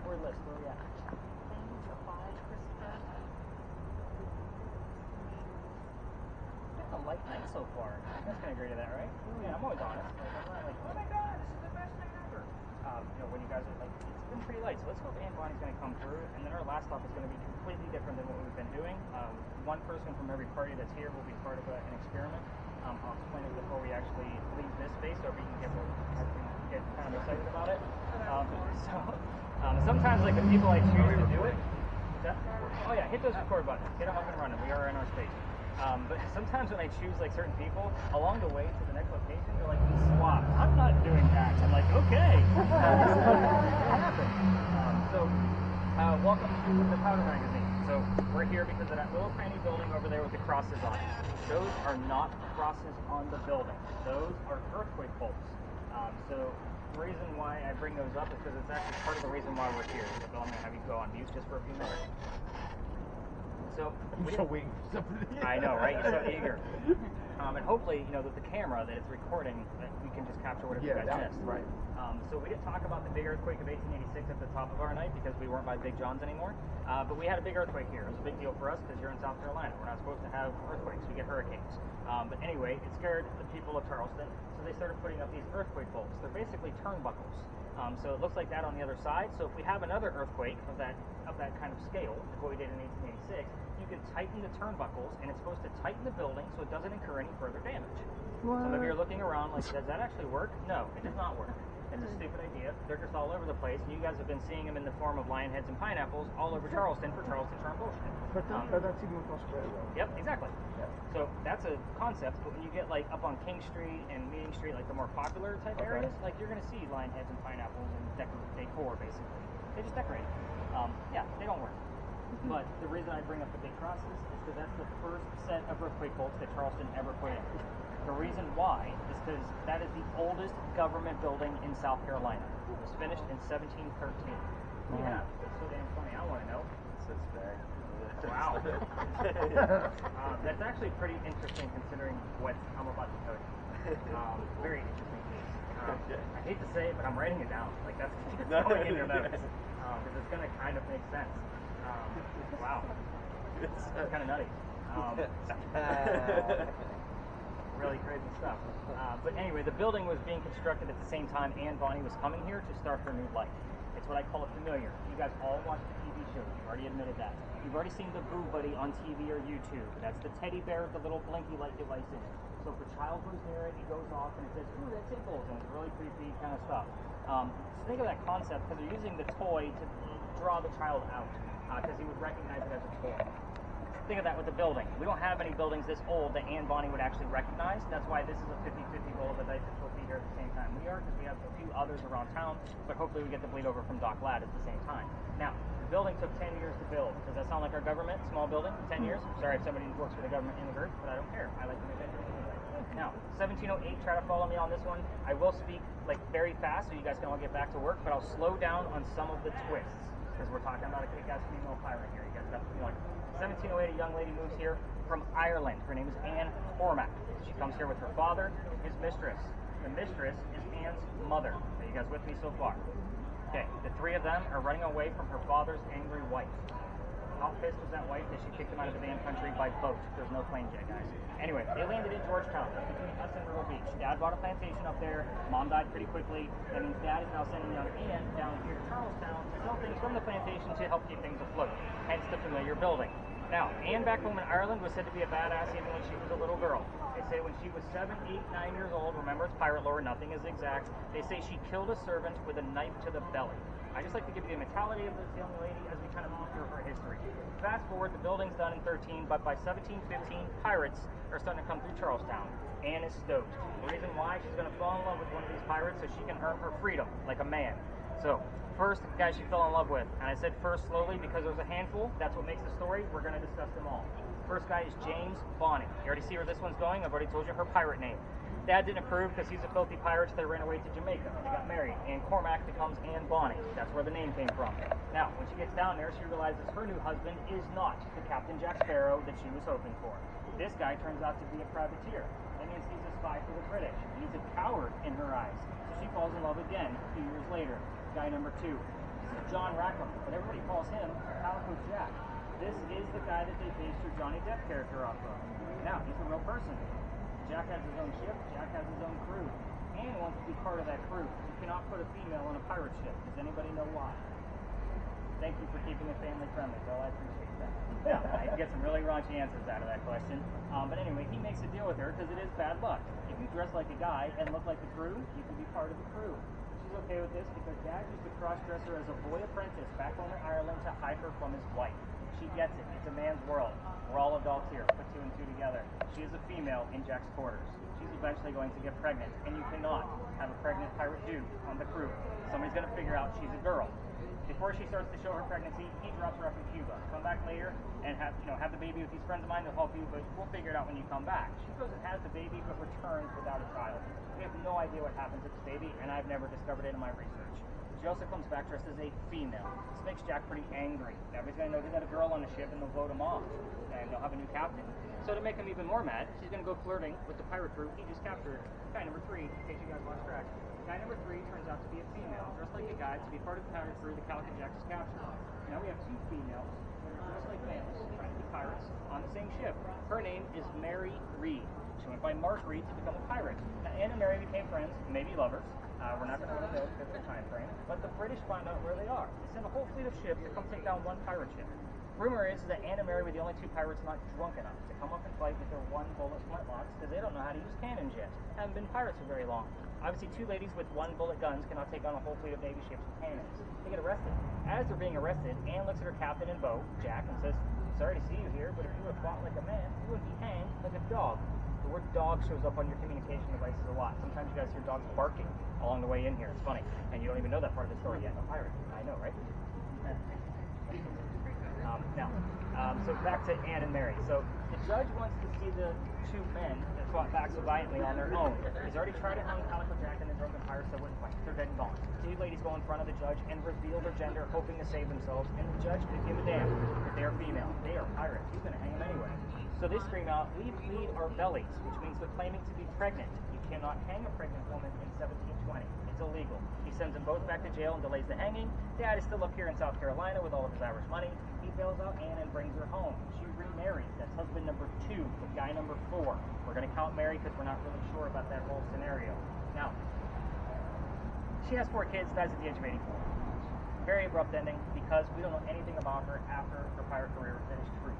Word list, where are we at? Getting a light night so far. You guys can agree to that, right? Yeah, I'm always honest. I'm not like, oh my god, this is the best night ever. When you guys are like, it's been pretty light, so let's hope Aunt Bonnie's going to come through, and then our last stop is going to be completely different than what we've been doing. One person from every party that's here will be part of an experiment. I'll explain it before we actually leave this space, so we can get kind of excited about it. Sometimes, like, the people I choose to do it, oh yeah, hit those record buttons, get them up and running, we are in our space. But sometimes when I choose like certain people, along the way to the next location, they're like, swap. I'm not doing that. I'm like, okay. Welcome to the Powder Magazine. So we're here because of that little tiny building over there with the crosses on it. Those are not crosses on the building. Those are earthquake bolts. So the reason why I bring those up is because it's actually part of the reason why we're here. So I'm going to have you go on mute just for a few minutes. So I'm so waiting for something. I know, right? You're so eager. And hopefully, you know, that the camera that it's recording, that we can just capture whatever you guys missed. Right. So we didn't talk about the big earthquake of 1886 at the top of our night because we weren't by Big John's anymore. But we had a big earthquake here. It was a big deal for us because you're in South Carolina. We're not supposed to have earthquakes. We get hurricanes. But anyway, it scared the people of Charleston, so they started putting up these earthquake bolts. They're basically turnbuckles. So it looks like that on the other side. So if we have another earthquake of that kind of scale, like what we did in 1886, you can tighten the turnbuckles, and it's supposed to tighten the building so it doesn't incur any further damage. Some of you are looking around like, does that actually work? No, it does not work. It's a stupid idea. They're just all over the place, and you guys have been seeing them in the form of lion heads and pineapples all over Charleston for Charleston Charm bullshit. That's even across Square. Yep, exactly. So that's a concept, but when you get like up on King Street and Meeting Street, like the more popular type areas, like you're going to see lion heads and pineapples and decor basically. They just decorate. Yeah, they don't work. But the reason I bring up the big crosses is because that's the first set of earthquake bolts that Charleston ever put in. The reason why is because that is the oldest government building in South Carolina. It was finished in 1713. Yeah, it's so damn funny. I want to know. It's this bag. Wow. That's actually pretty interesting considering what I'm about to tell you. Very interesting piece. I hate to say it, but I'm writing it down. Like that's going in your notes because it's going to kind of make sense. Wow. It's kind of nutty. Really crazy stuff. But anyway, the building was being constructed at the same time Anne Bonny was coming here to start her new life. It's what I call a familiar. You guys all watch the TV shows. You've already admitted that. You've already seen the Boo Buddy on TV or YouTube. That's the teddy bear with the little blinky light device in it. So if a child goes near it, he goes off and it says, ooh, that tickles, and it's really creepy kind of stuff. So think of that concept because they're using the toy to draw the child out because he would recognize it as a toy. Think of that with the building. We don't have any buildings this old that Anne Bonny would actually recognize. That's why this is a 50-50 roll of the dice that she'll be here at the same time we are, because we have a few others around town, but hopefully we get the bleed over from Doc Ladd at the same time. Now, the building took 10 years to build. Does that sound like our government? Small building, 10 years? Sorry if somebody works for the government in the group, but I don't care. I like to make that anyway. Now, 1708, try to follow me on this one. I will speak like very fast so you guys can all get back to work, but I'll slow down on some of the twists, because we're talking about a kick-ass female pirate here. You guys got to be like, 1708, a young lady moves here from Ireland. Her name is Anne Cormac. She comes here with her father, his mistress. The mistress is Anne's mother. Are you guys with me so far? Okay, the three of them are running away from her father's angry wife. How pissed was that wife that she kicked him out of the damn country by boat? There's no planes yet, guys. Anyway, they landed in Georgetown. That's between us and Myrtle Beach. Dad bought a plantation up there. Mom died pretty quickly. That means Dad is now sending young Anne down here to Charlestown to sell things from the plantation to help keep things afloat. Hence the familiar building. Now, Anne back home in Ireland was said to be a badass even when she was a little girl. They say when she was 7, 8, 9 years old, remember it's pirate lore, nothing is exact, they say she killed a servant with a knife to the belly. I just like to give you the mentality of this young lady as we kind of move through her history. Fast forward, the building's done in 13, but by 1715, pirates are starting to come through Charlestown. Anne is stoked. The reason why, she's going to fall in love with one of these pirates so she can earn her freedom, like a man. So, first guy she fell in love with, and I said first slowly because there's a handful, that's what makes the story, we're going to discuss them all. First guy is James Bonny. You already see where this one's going? I've already told you her pirate name. Dad didn't approve because he's a filthy pirate, so they ran away to Jamaica. They got married. Anne Cormac becomes Anne Bonny. That's where the name came from. Now, when she gets down there, she realizes her new husband is not the Captain Jack Sparrow that she was hoping for. This guy turns out to be a privateer. That means he's a spy for the British. He's a coward in her eyes. So she falls in love again a few years later. Guy number 2. This is John Rackham, but everybody calls him Calico Jack. This is the guy that they based your Johnny Depp character off of. Now, he's a real person. Jack has his own ship, Jack has his own crew. Anne wants to be part of that crew. You cannot put a female on a pirate ship. Does anybody know why? Thank you for keeping it family friendly, Bill. I appreciate that. Now, I get some really raunchy answers out of that question. But anyway, he makes a deal with her because it is bad luck. If you dress like a guy and look like the crew, you can be part of the crew. She's okay with this because Dad used to cross-dress her as a boy apprentice back home in Ireland to hide her from his wife. She gets it. It's a man's world. We're all adults here. Put 2 and 2 together. She is a female in Jack's quarters. She's eventually going to get pregnant, and you cannot have a pregnant pirate dude on the crew. Somebody's going to figure out she's a girl. Before she starts to show her pregnancy, he drops her off in Cuba. Come back later and have the baby with these friends of mine. They'll help you, but we'll figure it out when you come back. She goes and has the baby, but returns without a child. We have no idea what happens to this baby, and I've never discovered it in my research. She also comes back dressed as a female. This makes Jack pretty angry. Everybody's going to know he got a girl on the ship and they'll vote him off. And they'll have a new captain. So to make him even more mad, she's going to go flirting with the pirate crew he just captured. Guy number 3, in case you guys lost track. Guy number 3 turns out to be a female, dressed like a guy to be part of the pirate crew the Calico Jack just captured. Now we have 2 females that are dressed like males, trying to be pirates, on the same ship. Her name is Mary Reed. She went by Mark Reed to become a pirate. Now, Anne and Mary became friends, maybe lovers. We're not going to want to know because of the time frame. But the British find out where they are. They send a whole fleet of ships to come take down one pirate ship. Rumor is that Anne and Mary were the only 2 pirates not drunk enough to come up and fight with their 1-bullet flintlocks because they don't know how to use cannons yet. Haven't been pirates for very long. Obviously, 2 ladies with 1-bullet guns cannot take on a whole fleet of Navy ships with cannons. They get arrested. As they're being arrested, Anne looks at her captain and beau, Jack, and says, "Sorry to see you here, but if you had fought like a man, you wouldn't be hanged like a dog." The word dog shows up on your communication devices a lot. Sometimes you guys hear dogs barking along the way in here. It's funny. And you don't even know that part of the story yet. A pirate. I know, right? So back to Anne and Mary. So the judge wants to see the 2 men that fought back so valiantly on their own. He's already tried to hang Calico Jack and the drunken pirates that wouldn't fight. They're dead and gone. 2 ladies go in front of the judge and reveal their gender, hoping to save themselves. And the judge could give a damn if they are female. They are pirates. He's going to hang them anyway. So they scream out, "We plead our bellies," which means they're claiming to be pregnant. You cannot hang a pregnant woman in 1720. It's illegal. He sends them both back to jail and delays the hanging. Dad is still up here in South Carolina with all of his Irish money. He bails out Anne and brings her home. She remarries. That's husband number 2 with guy number 4. We're going to count Mary because we're not really sure about that whole scenario. Now, she has 4 kids, dies at the age of 84. Very abrupt ending because we don't know anything about her after her pirate career finished fruit.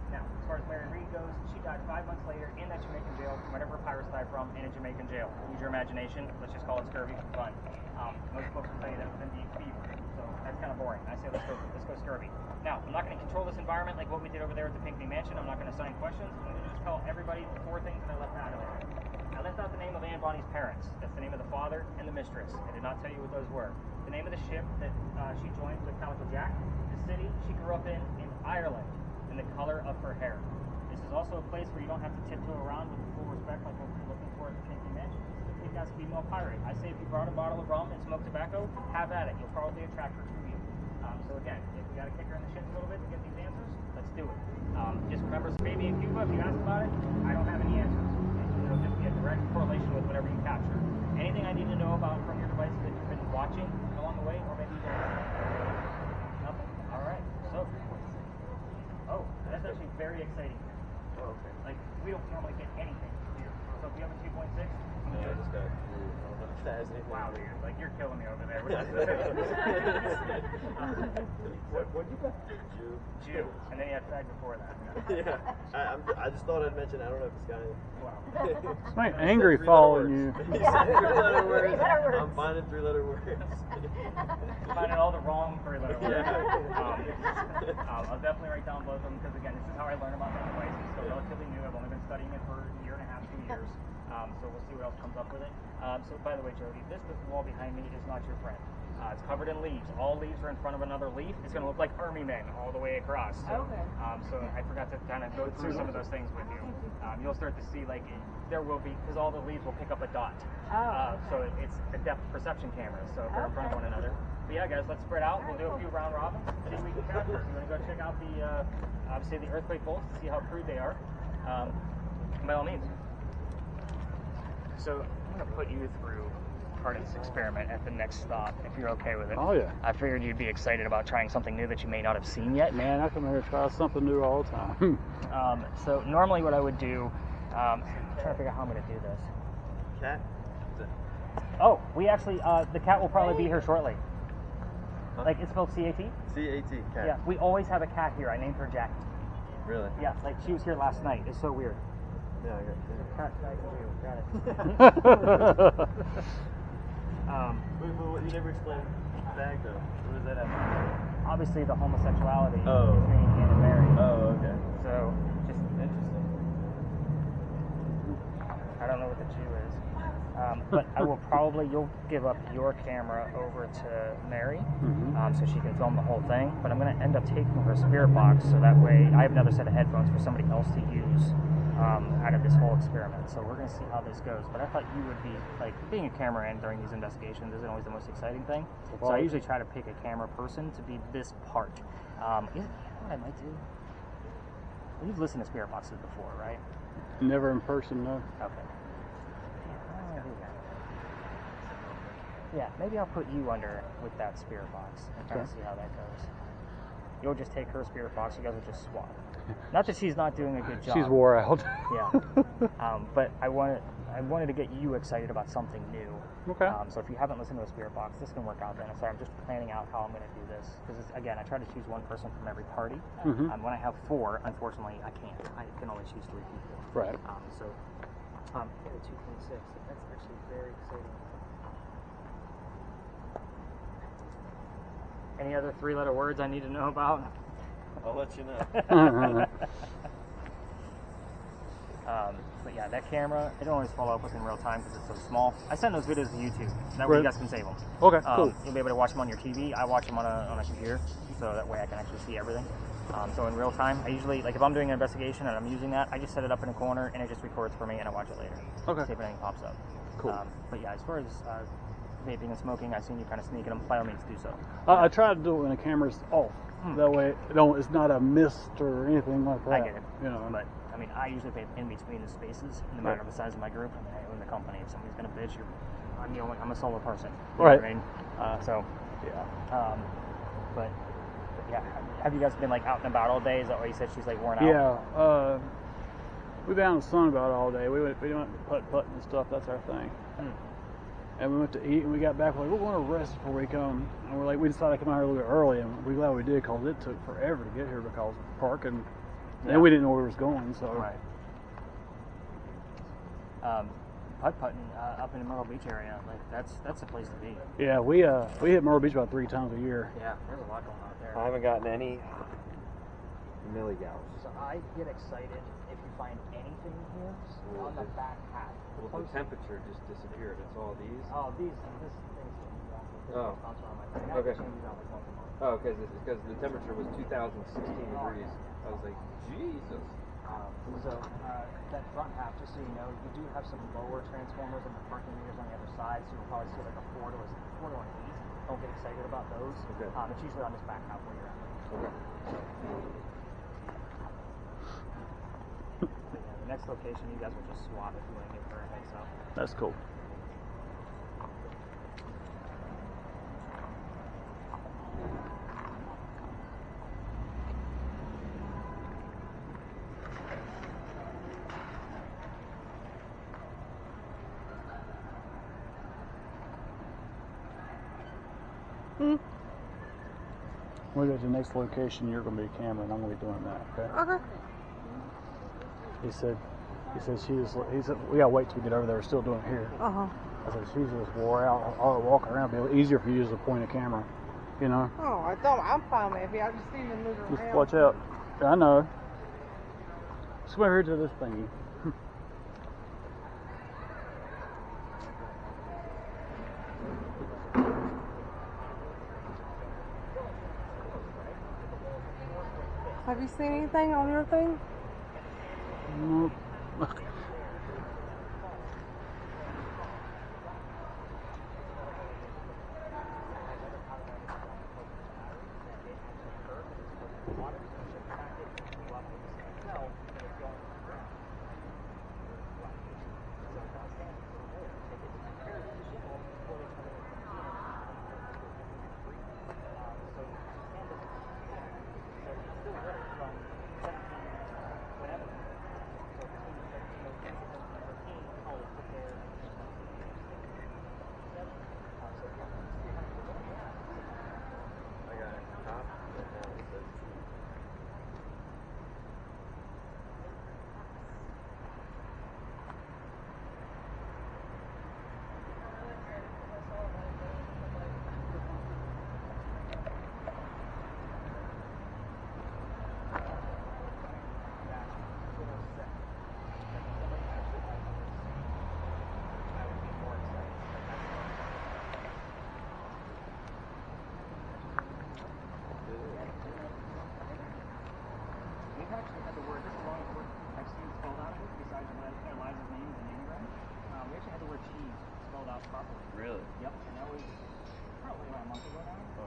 Now, as far as Mary Reed goes, she died 5 months later in that Jamaican jail, from whatever pirates died from, in a Jamaican jail. Use your imagination. Let's just call it scurvy for fun. Most folks will tell you that was indeed fever, so that's kind of boring. I say let's go scurvy. Now, I'm not going to control this environment like what we did over there at the Pinckney Mansion. I'm not going to assign questions. I'm going to just tell everybody the 4 things that I left out of it. I left out the name of Anne Bonny's parents. That's the name of the father and the mistress. I did not tell you what those were. The name of the ship that she joined with Calico Jack, the city she grew up in Ireland, and the color of her hair. This is also a place where you don't have to tiptoe around with full respect like what we're looking for at the Pinckney Mansion. It has female pirate. I say if you brought a bottle of rum and smoked tobacco, have at it. You'll probably attract her to you. So again, if we got to kick her in the shins a little bit to get these answers, let's do it. Just remember, it's a baby in Cuba. If you ask about it, I don't have any answers. It'll just be a direct correlation with whatever you capture. Anything I need to know about from your devices that you've been watching along the way, or maybe you don't? Nothing. All right. So, that's actually very exciting. Oh, okay. Like, we don't normally get anything here. So if you have a 2.6, No, I just got 2. I don't know if that has anything. wow, dude, like you're killing me over there. What you got? Jew, and then you had fag before that. Yeah. I just thought I'd mention, I don't know if it's got anything. Wow. It's my angry following you. He said 3-letter words. I'm finding 3-letter words. Finding all the wrong 3-letter words. I'll definitely write down both of them because again, this is how I learn about my devices. So relatively new. I've only been studying it for a year and a half, 2 years. So we'll see what else comes up with it. So by the way, Jody, this wall behind me is not your friend. It's covered in leaves. All leaves are in front of another leaf. It's going to look like army men all the way across. So, so I forgot to kind of go through some of those things with you. You'll start to see there will be, because all the leaves will pick up a dot. So it's a depth perception camera. So if they're in front of one another. But yeah, guys, let's spread out. We'll do a few round robins. See if we can capture. You want to go check out the obviously the earthquake bolts to see how crude they are. By all means. So I'm going to put you through part of this experiment at the next stop, if you're okay with it. Oh, yeah. I figured you'd be excited about trying something new that you may not have seen yet. Man, I come here to try something new all the time. So normally what I would do, I'm trying to figure out how I'm going to do this. Cat? Oh, we actually, the cat will probably be here shortly. Huh? Like, it's spelled C-A-T? C-A-T, cat. Yeah, we always have a cat here. I named her Jackie. Really? Yeah, like she was here last night. It's so weird. Yeah, I got it. Cat, got it. Wait, you never explained fag though. What does that have to do? Obviously the homosexuality Oh. between Anne and Mary. Oh, okay. So, just, Interesting. I don't know what the Jew is. But I will you'll give up your camera over to Mary, so she can film the whole thing. But I'm going to end up taking her spirit box, so that way I have another set of headphones for somebody else to use out of this whole experiment. So we're going to see how this goes. But I thought you would be, like, being a cameraman during these investigations isn't always the most exciting thing. So I usually try to pick a camera person to be this part. You know what I might do? You've listened to spirit boxes before, right? Never in person, no. Okay. Yeah, maybe I'll put you under with that spirit box and kind of see how that goes. You'll just take her spirit box. You guys will just swap. Not that she's not doing a good job. She's wore out. Yeah. But I wanted to get you excited about something new. Okay. So if you haven't listened to a spirit box, this can work out then. So I'm just planning out how I'm going to do this. Because again, I try to choose one person from every party. Mm-hmm. When I have 4, unfortunately, I can't. I can only choose 3 people. Right. So, 226. That's actually very exciting. Any other 3-letter words I need to know about? I'll let you know. But yeah, that camera, I don't always follow up with in real time because it's so small. I send those videos to YouTube. That way you guys can save them. Okay, cool. You'll be able to watch them on your TV. I watch them on a computer, so that way I can actually see everything. So in real time, I usually, like if I'm doing an investigation and I'm using that, I just set it up in a corner and it just records for me and I watch it later. Okay. See if anything pops up. Cool. But yeah, as far as vaping and smoking, I've seen you kind of sneaking them. By all means, do so. I try to do it when the camera's off. That way, it's not a mist or anything like that. I get it. You know. But I mean, I usually vape in between the spaces, no matter the size of my group. I mean, I own the company. If somebody's gonna bitch, I'm a solo person. You know what I mean? So yeah. But yeah, have you guys been like out and about all day? Is that why you said she's like worn out? Yeah. We've been out in the sun about all day. We went putt-putting and stuff. That's our thing. And we went to eat, and we got back. We're like, we're going to rest before we come. And we decided to come out here a little bit early, and we're glad we did because it took forever to get here because of parking. And we didn't know where we was going, so. Right. Putt-putting up in the Myrtle Beach area, like that's the place to be. Yeah, we hit Myrtle Beach about 3 times a year. Yeah, there's a lot going on there. I haven't gotten any milligals. So I get excited if you find anything here on the back half. Well, the temperature just disappeared. It's all these. Oh, this thing's Oh. Okay. Oh, because the temperature was 2016 degrees. I was like, Jesus. So that front half, just so you know, you do have some lower transformers and the parking meters on the other side, so you'll probably see like a 4 to an 8. Don't get excited about those. Okay. It's usually on this back half where you're at. Okay. So, yeah, the next location, you guys will just swap if you want to give her a heads up. That's cool. When we go to the next location, you're going to be a camera, and I'm going to be doing that. Okay. Okay. He said we gotta wait till we get over there. We're still doing it here. Uh huh. I said she's just wore out. I'll walk around. It'll be easier for you to point a camera. You know. Oh, I'm fine with it. I just need to move around. Just watch out. I know. Let's come over here to this thingy. Have you seen anything on your thing? Nope.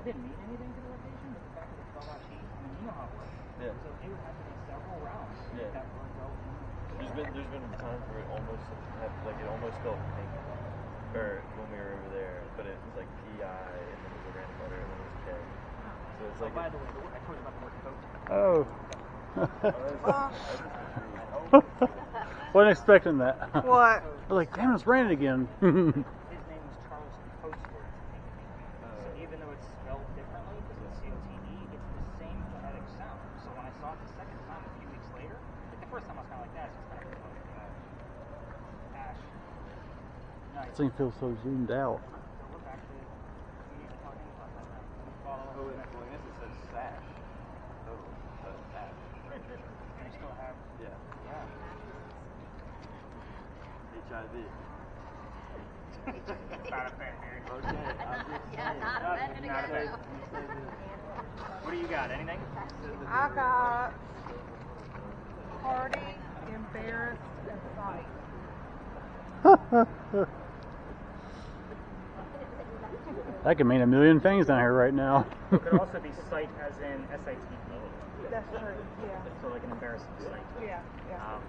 It didn't mean anything to the rotation, but the fact that it fell out cheap, I mean, you know how it works. Yeah. So it would have to be several rounds Yeah. that would go in. There's been times where it almost felt pink, or when we were over there, but it was like PI, and then it was a random letter, and then it was K. So it's like. By the way, I told you about the working coat. Oh. Wasn't expecting that. What? I was like, damn, it's raining again. His name was Charles Coatsworth. So even though it's spelled differently, because it's COTE, it's the same phonetic sound. So when I saw it the second time a few weeks later, like the first time I was kind of like that, it's just kind of like ash. Nice. This thing feels so zoomed out. So we're back to, we need to talk about that now. Oh, I guess it says sash. Total. Sash. And you still have, Yeah. yeah. HIV. It's not a fan theory. Okay, I'm just Yeah, saying. not a minute Not ago. What do you got? Anything? I got party, embarrassed, and fight. That could mean a million things down here right now. It could also be site as in SITE. That's true. Yeah. So like an embarrassing site. Yeah. Yeah.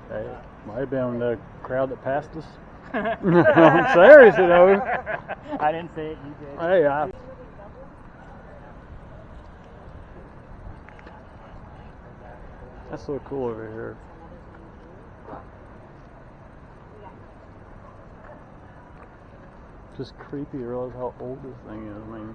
Hey, might have been the crowd that passed us. I'm serious, you know. I didn't say it, you did. Hey, that's so cool over here. Just creepy to realize how old this thing is. I mean,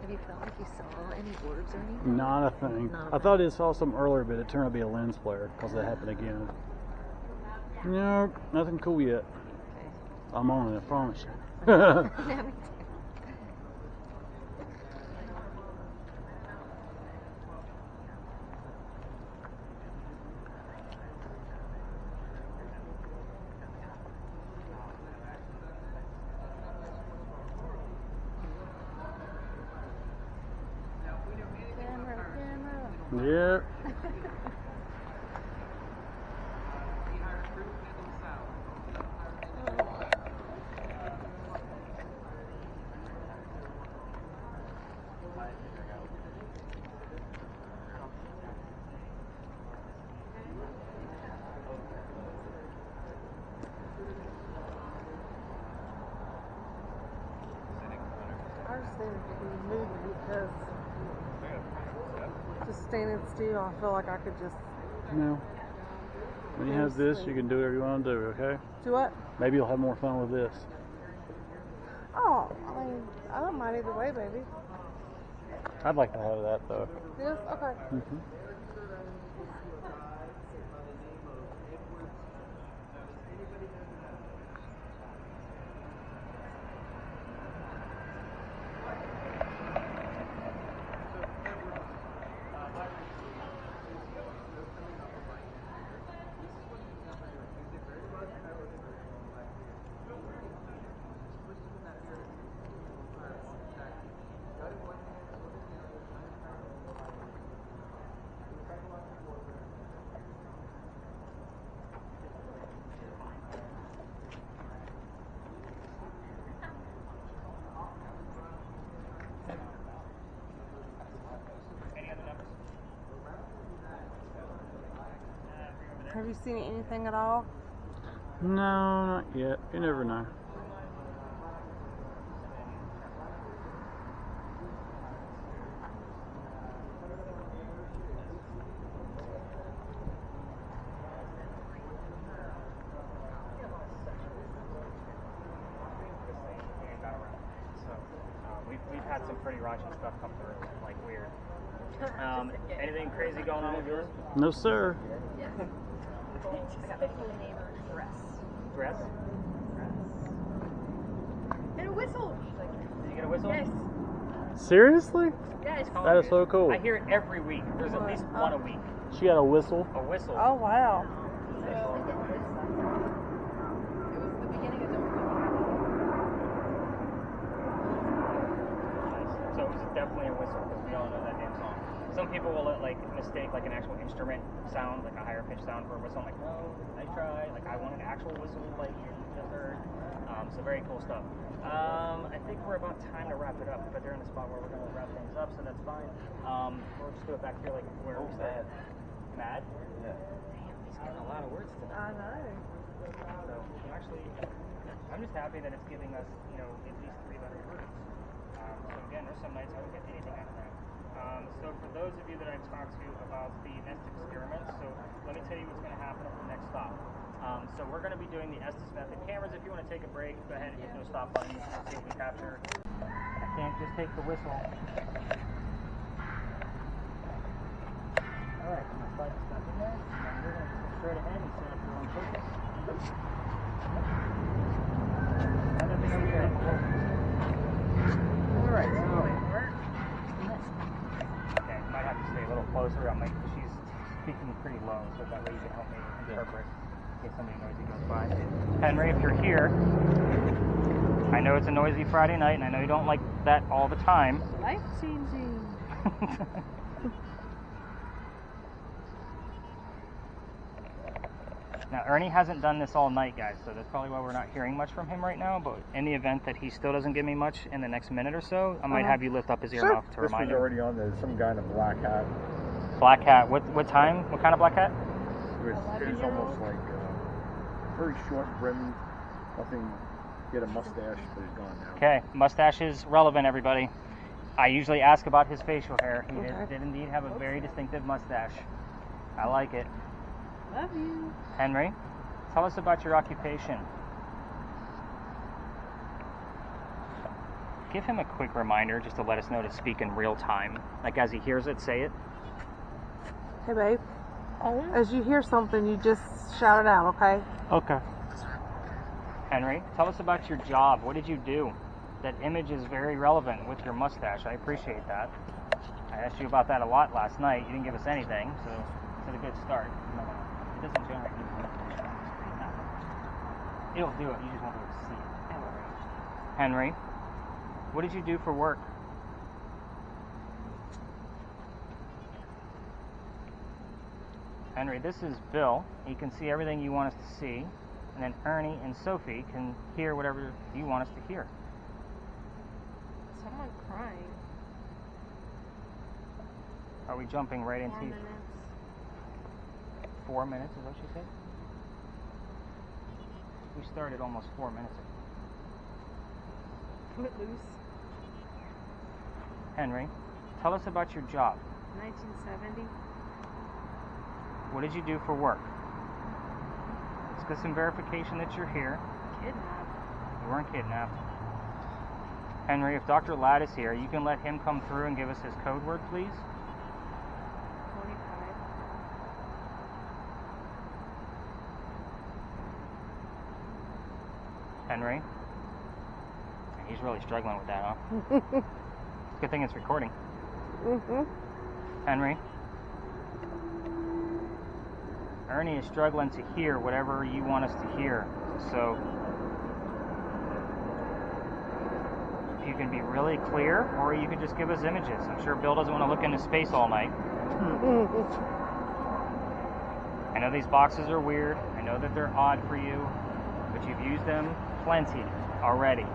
Have you felt like you saw any orbs or anything? not a thing. I thought I saw some earlier, but it turned out to be a lens flare because that happened again. No, nothing cool yet. Okay. I'm on it, I promise you. Yeah, me too. Yeah. I just need to be moving because just standing still, I feel like I could just No. When you have this, you can do whatever you want to do, okay? do what? Maybe you'll have more fun with this. Oh, I mean, I don't mind either way, baby. I'd like to have that, though. Yes, okay. Mm-hmm. Have you seen anything at all? No, not yet. You never know. We've had some pretty raunchy stuff come through, like weird. Anything crazy going on with yours? No, sir. Dress? And a whistle. Did you get a whistle? Yes. Seriously? Yes. That is so cool. I hear it every week. There's at least one a week. She got a whistle. A whistle. Oh, wow. So it was the beginning of the Nice. So it was definitely a whistle because we all know that damn song. Some people will like mistake like an actual instrument sound, like a higher pitched sound for a whistle. I'm like, no, I tried. Like I want an actual whistle, like you just heard. So very cool stuff. I think we're about time to wrap it up, but they're in a spot where we're going to wrap things up, so that's fine. We'll just do it back here, like where we started. Mad? Yeah. Damn, he's getting a lot of words tonight. I know. So actually, I'm just happy that it's giving us, you know, at least 3 letter words. So again, there's some nights I don't get anything out of that. So for those of you that I've talked to about the nest experiments, so let me tell you what's going to happen at the next stop. So we're going to be doing the Estes method. Cameras, if you want to take a break, go ahead and hit those stop buttons and see what we capture. I can't just take the whistle. Alright, I'm going to slide the stuff in there, and then we're going to just go straight ahead and set up your own focus. Nothing over there. Alright, so okay, might have to stay a little closer. She's speaking pretty low, so that way you can help me interpret in case somebody noisy goes by. Henry, if you're here, I know it's a noisy Friday night, and I know you don't like that all the time. Life changing. Now, Ernie hasn't done this all night, guys, so that's probably why we're not hearing much from him right now, but in the event that he still doesn't give me much in the next minute or so, I might have you lift up his earmuff to This remind was him. already on there. Some guy in a black hat. Black hat. What time? What kind of black hat? It was almost like very short brimmed. Nothing. He had a mustache, but he's gone now. Okay, mustache is relevant, everybody. I usually ask about his facial hair. He did indeed have a very distinctive mustache. I like it. Love you. Henry, tell us about your occupation. Give him a quick reminder just to let us know to speak in real time. Like as he hears it, say it. Hey, babe. As you hear something, you just shout it out, okay? Okay. Henry, tell us about your job. What did you do? That image is very relevant with your mustache. I appreciate that. I asked you about that a lot last night. You didn't give us anything, so it's a good start. It doesn't generate any information on the screen. No. It'll do it. You just won't be able to see it. Henry, what did you do for work? Henry, this is Bill. He can see everything you want us to see. And then Ernie and Sophie can hear whatever you want us to hear. Someone crying. Are we jumping right 4 into minutes. 4 minutes, is what she said? We started almost 4 minutes ago. Footloose. Henry, tell us about your job. 1970. What did you do for work? Let's get some verification that you're here. Kidnapped. You weren't kidnapped. Henry, if Dr. Ladd is here, you can let him come through and give us his code word, please. 25. Henry. He's really struggling with that, huh? It's a good thing it's recording. Henry. Ernie is struggling to hear whatever you want us to hear. So, if you can be really clear, or you can just give us images. I'm sure Bill doesn't want to look into space all night. I know these boxes are weird. I know that they're odd for you, but you've used them plenty already.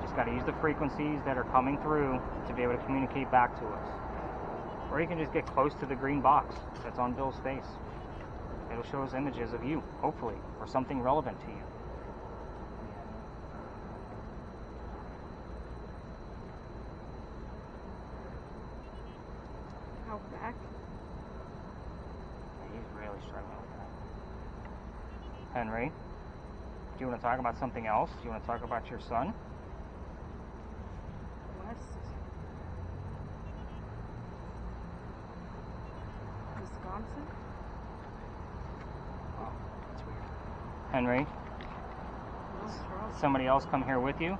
Just got to use the frequencies that are coming through to be able to communicate back to us. Or you can just get close to the green box that's on Bill's face. It'll show us images of you, hopefully, or something relevant to you. How back? He's really struggling with that. Henry, do you want to talk about something else? Do you want to talk about your son? West. Wisconsin? Oh, that's weird. Henry, No, Charles. somebody else come here with you?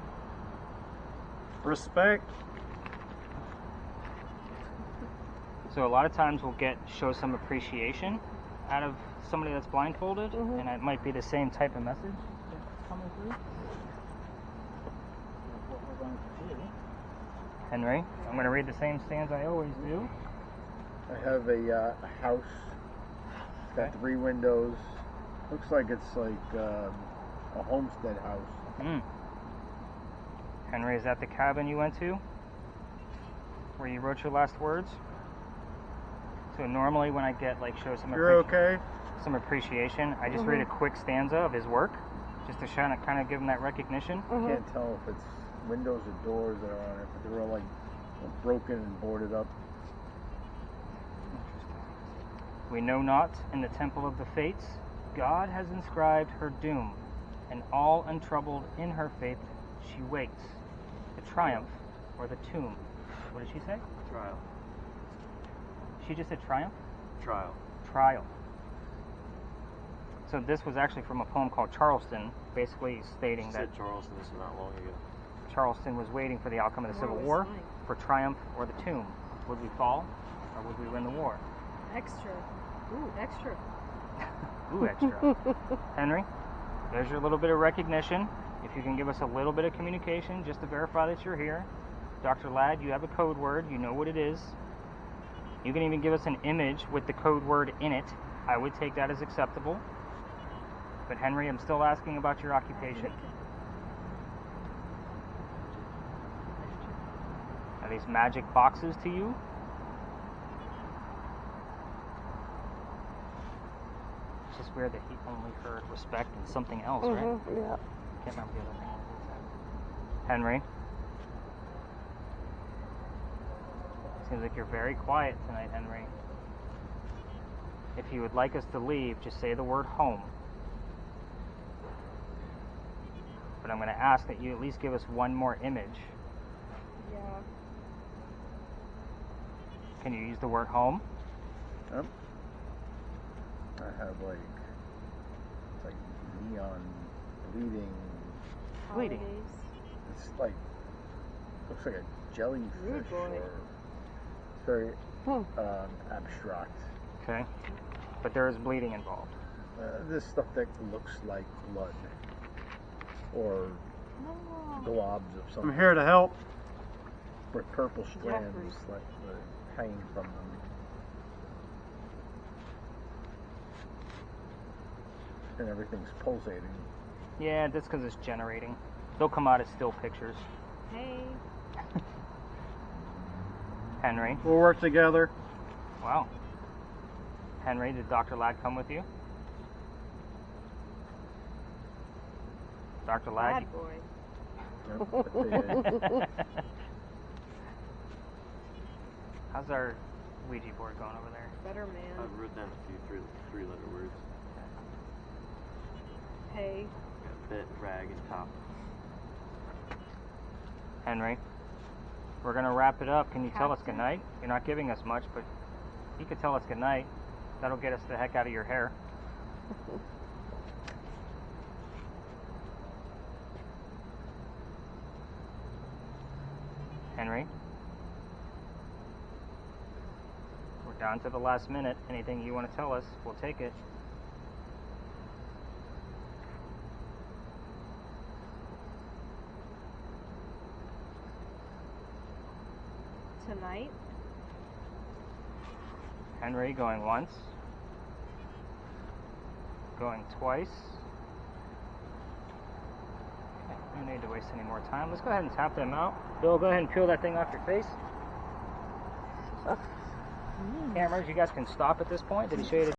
Respect. So a lot of times we'll show some appreciation out of somebody that's blindfolded, and it might be the same type of message that's coming through. That's what we're going to do. Henry, I'm going to read the same stanza I always do. I have a house. It's got 3 windows. Looks like it's like a homestead house. Henry, is that the cabin you went to? Where you wrote your last words? So normally when I get show some some appreciation, I just read a quick stanza of his work, just to kind of give him that recognition. Can't tell if it's windows or doors that are on it, but they're all broken and boarded up. We know not in the temple of the fates, God has inscribed her doom, and all untroubled in her faith she waits, the triumph or the tomb. What did she say? Trial. She just said triumph? Trial. Trial. So this was actually from a poem called Charleston, basically stating She that said Charleston, this is not long ago. Charleston was waiting for the outcome of the Civil War, for triumph or the tomb. Would we fall, or would we win the war? Extra. Ooh, extra. Ooh, extra. Henry, there's your little bit of recognition. If you can give us a little bit of communication just to verify that you're here. Dr. Ladd, you have a code word. You know what it is. You can even give us an image with the code word in it. I would take that as acceptable. But Henry, I'm still asking about your occupation. Are these magic boxes to you? It's just weird that he only heard respect and something else, right? Yeah. Can't remember the other thing. Henry? Seems like you're very quiet tonight, Henry. If you would like us to leave, just say the word home. But I'm going to ask that you at least give us one more image. Yeah. Can you use the word home? Yep. I have like neon bleeding. Bleeding. It's looks like a jellyfish Rude boy. or it's very abstract. Okay. But there is bleeding involved. This stuff that looks like blood or globs of something. I'm here to help. With purple strands Jeffrey. hanging from them. And everything's pulsating. Yeah, that's because it's generating. They'll come out as still pictures. Hey. Henry. We'll work together. Wow. Henry, did Dr. Ladd come with you? Dr. Ladd? Bad boy. Yep, but they- How's our Ouija board going over there? Better man. I wrote down a few three-letter words. Hey. Got bet, rag, and top. Henry, we're going to wrap it up. Can you tell us Captain? goodnight? You're not giving us much, but you could tell us goodnight. That'll get us the heck out of your hair. Henry? We're down to the last minute. Anything you want to tell us, we'll take it. Tonight. Henry going once. Going twice. Okay, no need to waste any more time. Let's go ahead and tap them out. Bill, go ahead and peel that thing off your face. Cameras, you guys can stop at this point. Did he show you the